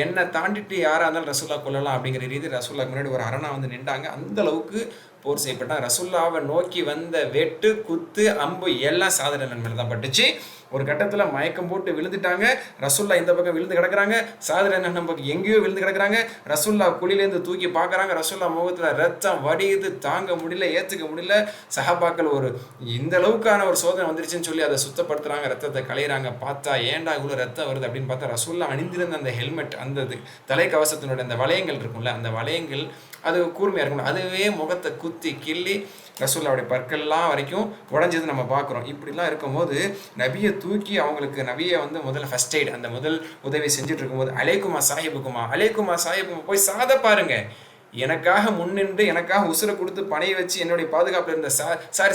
என்னை தாண்டிட்டு யாராக இருந்தாலும் ரசூல்லா கொள்ளலாம் அப்படிங்கிற ரீதி ரசூல்லாவுக்கு முன்னாடி ஒரு அரணா நின்றாங்க. அந்தளவுக்கு போர் செய்யப்பட்டாங்க. ரசூல்லாவை நோக்கி வந்த வெட்டு, குத்து, அம்பு எல்லாம் சாதனை மேலே தான் பட்டுச்சு. ஒரு கட்டத்தில் மயக்கம் போட்டு விழுந்துட்டாங்க. ரசூல்லா இந்த பக்கம் விழுந்து கிடக்குறாங்க, சாதனை பக்கம் எங்கேயோ விழுந்து கிடக்குறாங்க. ரசூல்லா குழிலேருந்து தூக்கி பார்க்குறாங்க. ரசூல்லா முகத்தில் ரத்தம் வடியுது, தாங்க முடியல, ஏற்றுக்க முடியல. சஹாபாக்கள் இந்த அளவுக்கான ஒரு சோதனை வந்துருச்சுன்னு சொல்லி அதை சுத்தப்படுத்துகிறாங்க, ரத்தத்தை களையிறாங்க. பார்த்தா ஏன்டா இவ்வளோ ரத்தம் வருது அப்படின்னு பார்த்தா ரசூல்லா அணிந்திருந்த அந்த ஹெல்மெட், அந்த தலைக்கவசத்தினுடைய அந்த வளையங்கள் இருக்கும்ல, அந்த வளையங்கள் அது கூர்மையாக இருக்கணும். அதுவே முகத்தை குத்தி கிள்ளி ரசூல்லாவுடைய பற்கள்லாம் வரைக்கும் உடஞ்சது நம்ம பார்க்குறோம். இப்படிலாம் இருக்கும்போது நபியை தூக்கி அவங்களுக்கு நபியை முதல்ல ஃபஸ்ட் எய்ட், அந்த முதல் உதவி செஞ்சுட்டு இருக்கும்போது அலைக்குமா சாஹிபுக்குமா போய் சாத பாருங்க, எனக்காக முன்னின்று எனக்காக உசுரை கொடுத்து பணையை வச்சு என்னுடைய பாதுகாப்பில் இருந்த சாரி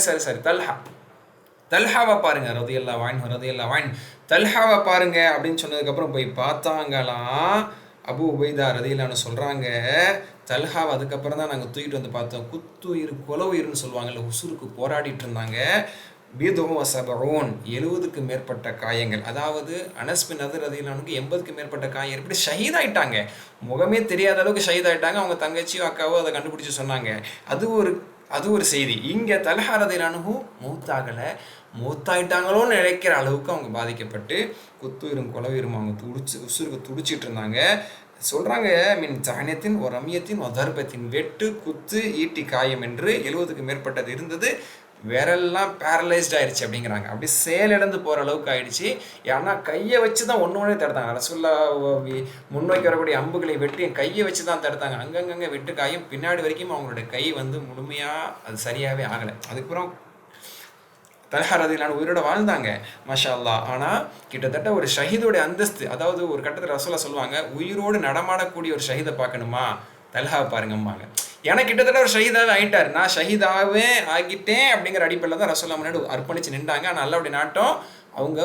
தல்ஹாவை பாருங்க, ரதியல்லாஹு அன்ஹு தல்ஹாவை பாருங்க அப்படின்னு சொன்னதுக்கப்புறம் போய் பார்த்தாங்களாம். அபூ உபைதா ரலியல்லாஹு அன்ஹு சொல்கிறாங்க, தல்ஹாவை அதுக்கப்புறம் தான் நாங்கள் தூக்கிட்டு பார்த்தோம். குத்துயிர் கொலவுயிர்னு சொல்லுவாங்கல்ல, உசுருக்கு போராடிட்டு இருந்தாங்க. பீதுஹு வஸபஊன் 70க்கு மேற்பட்ட காயங்கள். அதாவது அனஸ் பின் நதர் ரலியல்லாஹு அன்ஹுக்கு 80க்கு மேற்பட்ட காயம். இப்படி ஷஹீதாயிட்டாங்க, முகமே தெரியாத அளவுக்கு ஷஹீதாயிட்டாங்க. அவங்க தங்கச்சியோ அக்காவோ அதை கண்டுபிடிச்சி சொன்னாங்க. அது ஒரு செய்தி. இங்கே தல்ஹா ரலியல்லாஹு அன்ஹு மூத்தாயிட்டாங்களோன்னு நினைக்கிற அளவுக்கு அவங்க பாதிக்கப்பட்டு குத்துயிரும் கொலவீரும் அவங்க உசுருக்கு துடிச்சிட்டு இருந்தாங்க. சொல்கிறாங்க, மின் ஜானியத்தின் ஒரு ரம்யத்தின் ஒரு தர்பத்தின், வெட்டு, குத்து, ஈட்டி, காயம் என்று 70க்கு மேற்பட்டது இருந்தது. விரல்லாம் பேரலைஸ்ட் ஆயிடுச்சு அப்படிங்கிறாங்க. அப்படி செயலிழந்து போகிற அளவுக்கு ஆயிடுச்சு. ஏன்னா கையை வச்சு தான் ஒன்று தடுத்தாங்க. ரசூல்லா முன்னோக்கி வரக்கூடிய அம்புகளை வெட்டி கையை வச்சு தான் தடுத்தாங்க. அங்கங்கே வெட்டு காயம் பின்னாடி வரைக்கும் அவங்களோட கை முழுமையாக அது சரியாகவே ஆகலை. அதுக்கப்புறம் தல்ஹா ரலியல்லாஹு உயிரோட வாழ்ந்தாங்க, மாஷா அல்லாஹ். ஆனால் கிட்டத்தட்ட ஒரு ஷஹீதோடைய அந்தஸ்து, அதாவது ஒரு கட்டத்தில் ரசூலா சொல்லுவாங்க, உயிரோடு நடமாடக்கூடிய ஒரு ஷஹீதை பார்க்கணுமா தல்ஹாவை பாருங்கம்பாங்க. ஏன்னா கிட்டத்தட்ட ஒரு ஷஹீதாகவே ஆகிட்டார். நான் ஷஹீதாகவே ஆகிட்டேன் அப்படிங்கிற அடிப்படையில் தான் ரசூலா முன்னாடி அர்ப்பணித்து நின்றாங்க. ஆனால் அல்லாஹ்வுடைய நாட்டம் அவங்க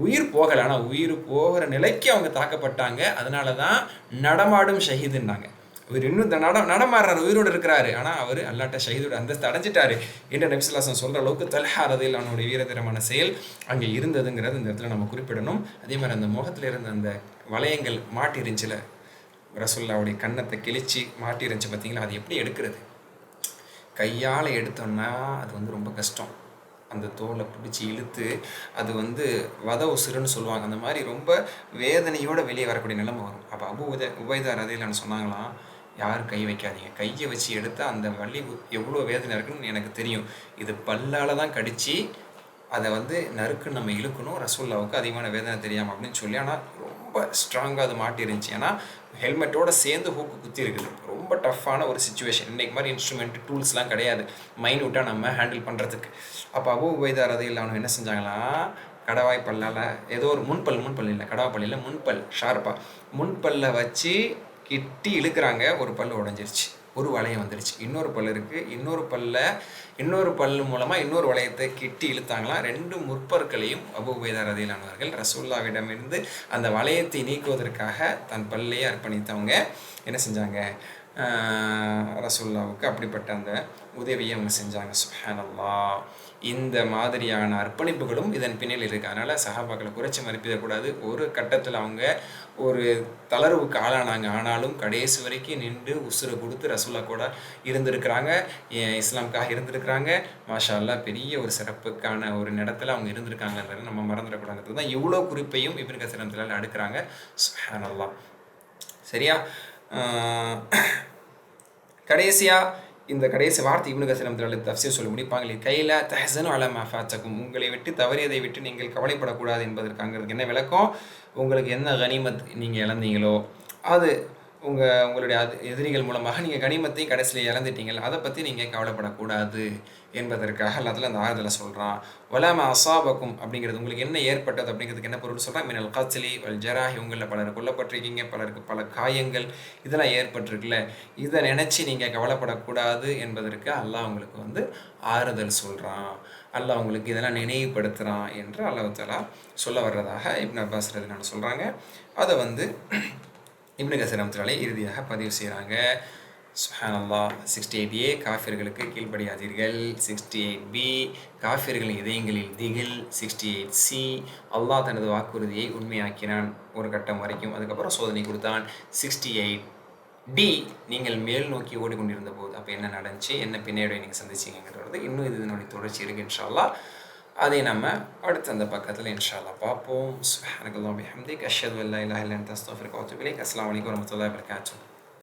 உயிர் போகலை, ஆனால் உயிர் போகிற நிலைக்கு அவங்க தாக்கப்பட்டாங்க. அதனால தான் நடமாடும் ஷஹீதுன்னாங்க. இவர் இன்னும் நடமாடுறாரு, உயிரோடு இருக்கிறாரு, ஆனால் அவர் அல்லாட்ட ஷஹீதோட அந்தஸ்து அடைஞ்சிட்டாரு என்று நபி ஸல்லல்லாஹு அலைஹி வஸல்லம் சொல்கிற அளவுக்கு தல்ஹா ரலியல்லாஹு அன்ஹுடைய வீரதீரமான செயல் அங்கே இருந்ததுங்கிறது இந்த இடத்துல நம்ம குறிப்பிடணும். அதே மாதிரி அந்த முகத்தில் இருந்த அந்த வளையங்கள் மாட்டி இருந்துச்சுல, ரசூலுல்லாஹ்வுடைய கன்னத்தை கிழிச்சு மாட்டி இருந்துச்சு பார்த்தீங்களா, அது எப்படி எடுக்கிறது? கையால் எடுத்தோம்னா அது ரொம்ப கஷ்டம். அந்த தோலை பிடிச்சி இழுத்து அது வத உசுருன்னு சொல்லுவாங்க. அந்த மாதிரி ரொம்ப வேதனையோடு வெளியே வரக்கூடிய நிலைமை வரும். அப்போ அபூ உபைதா ரலியல்லாஹு சொன்னாங்களாம், யாரும் கை வைக்காதீங்க, கையை வச்சு எடுத்தால் அந்த வலி எவ்வளோ வேதனை இருக்குன்னு எனக்கு தெரியும். இது பல்லால் தான் கடித்து அதை நறுக்குன்னு நம்ம இழுக்கணும், ரசூலுல்லாவுக்கு அதிகமான வேதனை தெரியாமல் அப்படின்னு சொல்லி. ஆனால் ரொம்ப ஸ்ட்ராங்காக அது மாட்டி இருந்துச்சு. ஏன்னா ஹெல்மெட்டோடு சேர்ந்து ஹூக்கு குத்தி இருக்குது. ரொம்ப டஃப்பான ஒரு சுச்சுவேஷன். இன்றைக்கு மாதிரி இன்ஸ்ட்ருமெண்ட் டூல்ஸ்லாம் கிடையாது மைன்யூட்டாக நம்ம ஹேண்டில் பண்ணுறதுக்கு. அப்போ அபூ உபைதா ரலியல்லாஹு அன்ஹு என்ன செஞ்சாங்களாம், கடவாய் பல்லால் ஏதோ ஒரு முன்பல் இல்லை, கடவாப்பல்லில் முன்பல் ஷார்ப்பாக முன்பல்ல வச்சு கிட்டி இழுக்கிறாங்க. ஒரு பல் உடஞ்சிருச்சு, ஒரு வளையம் வந்துருச்சு. இன்னொரு பல் இருக்குது, இன்னொரு பல் மூலமாக இன்னொரு வளையத்தை கிட்டி இழுத்தாங்களாம். 2 முற்பற்களையும் அபூ உபைதா ரலியல்லாஹு அன்ஹு அவர்கள் ரசூலுல்லாஹ்விடமிருந்து அந்த வளையத்தை நீக்குவதற்காக தன் பல்லையே அர்ப்பணித்தவங்க என்ன செஞ்சாங்க, ரசூலுல்லாஹ்வுக்கு அப்படிப்பட்ட அந்த உதவியை அவங்க செஞ்சாங்க. சுப்ஹானல்லாஹ். இந்த மாதிரியான அர்ப்பணிப்புகளும் இதன் பின்னில் இருக்குது. அதனால் சஹாபாக்களை குறைச்சி மதிப்பிடக்கூடாது. ஒரு கட்டத்தில் அவங்க ஒரு தளர்வுக்கு ஆளானாங்க, ஆனாலும் கடைசி வரைக்கும் நின்று உசுரை கொடுத்து ரசூலுல்லாஹ் கூட இருந்திருக்கிறாங்க, இஸ்லாமுக்காக இருந்திருக்கிறாங்க. மாஷா அல்லாஹ் பெரிய ஒரு சிறப்புக்கான ஒரு இடத்துல அவங்க இருந்திருக்காங்கன்றதை நம்ம மறந்துடக்கூடாது. தான் இவ்வளோ குறிப்பையும் இப்னு கஸீர் ரஹ்மத்துல்லாஹி அடுக்கிறாங்க. சுப்ஹானல்லாஹ். சரியா? கடைசியாக இந்த கடைசி வார்த்தை இப்னு கஸீர் ரஹ்மத்துல்லாஹி தஃப்சீர் சொல்லி முடிப்பாங்க. கைலா தஹ்ஸனு அலா மா ஃபாத்தக்கும், உங்களை விட்டு தவறியதை விட்டு நீங்கள் கவலைப்படக்கூடாது என்பதற்காங்கிறதுக்கு என்ன விளக்கம்? உங்களுக்கு என்ன கனிமத் நீங்கள் இழந்தீங்களோ அது உங்களுடைய எதிரிகள் மூலமாக நீங்கள் கனிமத்தையும் கடைசியில் இழந்துட்டீங்களா, அதை பற்றி நீங்கள் கவலைப்படக்கூடாது என்பதற்காக அல்லாஹ் அந்த ஆறுதலை சொல்கிறான். வலாமா அசாபக்கும் அப்படிங்கிறது உங்களுக்கு என்ன ஏற்பட்டது அப்படிங்கிறதுக்கு என்ன பொருள் சொல்கிறான்? மினல் கத்லி வல் ஜராஹி, உங்களில் பலர் கொல்லப்பட்டிருக்கீங்க, பலருக்கு பல காயங்கள் இதெல்லாம் ஏற்பட்டிருக்குல்ல, இதை நினச்சி நீங்கள் கவலைப்படக்கூடாது என்பதற்கு அல்லாஹ் உங்களுக்கு ஆறுதல் சொல்கிறான். அல்லாஹ் உங்களுக்கு இதெல்லாம் நினைவுபடுத்துகிறான் என்று அல்லாஹ் தஆலா சொல்ல வர்றதாக இப்னு அப்பாஸ் ரலியல்லாஹு சொல்கிறாங்க. அதை இப்னு கஸீர் ரஹ்மத்துல்லாஹி இறுதியாக பதிவு செய்கிறாங்க. சுப்ஹானல்லாஹ். 68A காஃபிர்களுக்கு கீழ்ப்படியாதீர்கள். 68B காஃபிர்களின் இதயங்களில் திகில். 68C அல்லாஹ் தனது வாக்குறுதியை உண்மையாக்கினான் ஒரு கட்டம் வரைக்கும், அதுக்கப்புறம் சோதனை கொடுத்தான். 68D நீங்கள் மேல் நோக்கி ஓடிக்கொண்டிருந்த போது அப்போ என்ன நடந்துச்சு, என்ன பின்னடைவை நீங்கள் சந்திச்சிங்கிறது இன்னும் இதனுடைய தொடர்ச்சி இருக்கு இன்ஷா அல்லாஹ். அதை நம்ம அடுத்த அந்த பக்கத்தில் இன்ஷா அல்லாஹ் பார்ப்போம். சுப்ஹானக்கல்லாஹு வபிஹம்திக அஷ்ஹது அல்லா இலாஹா இல்லா அன்த அஸ்தக்ஃபிருக வ அத்தூபு இலைக். அஸ்ஸலாமு அலைக்கும் வரஹ்மத்துல்லாஹி வபரகாத்துஹு.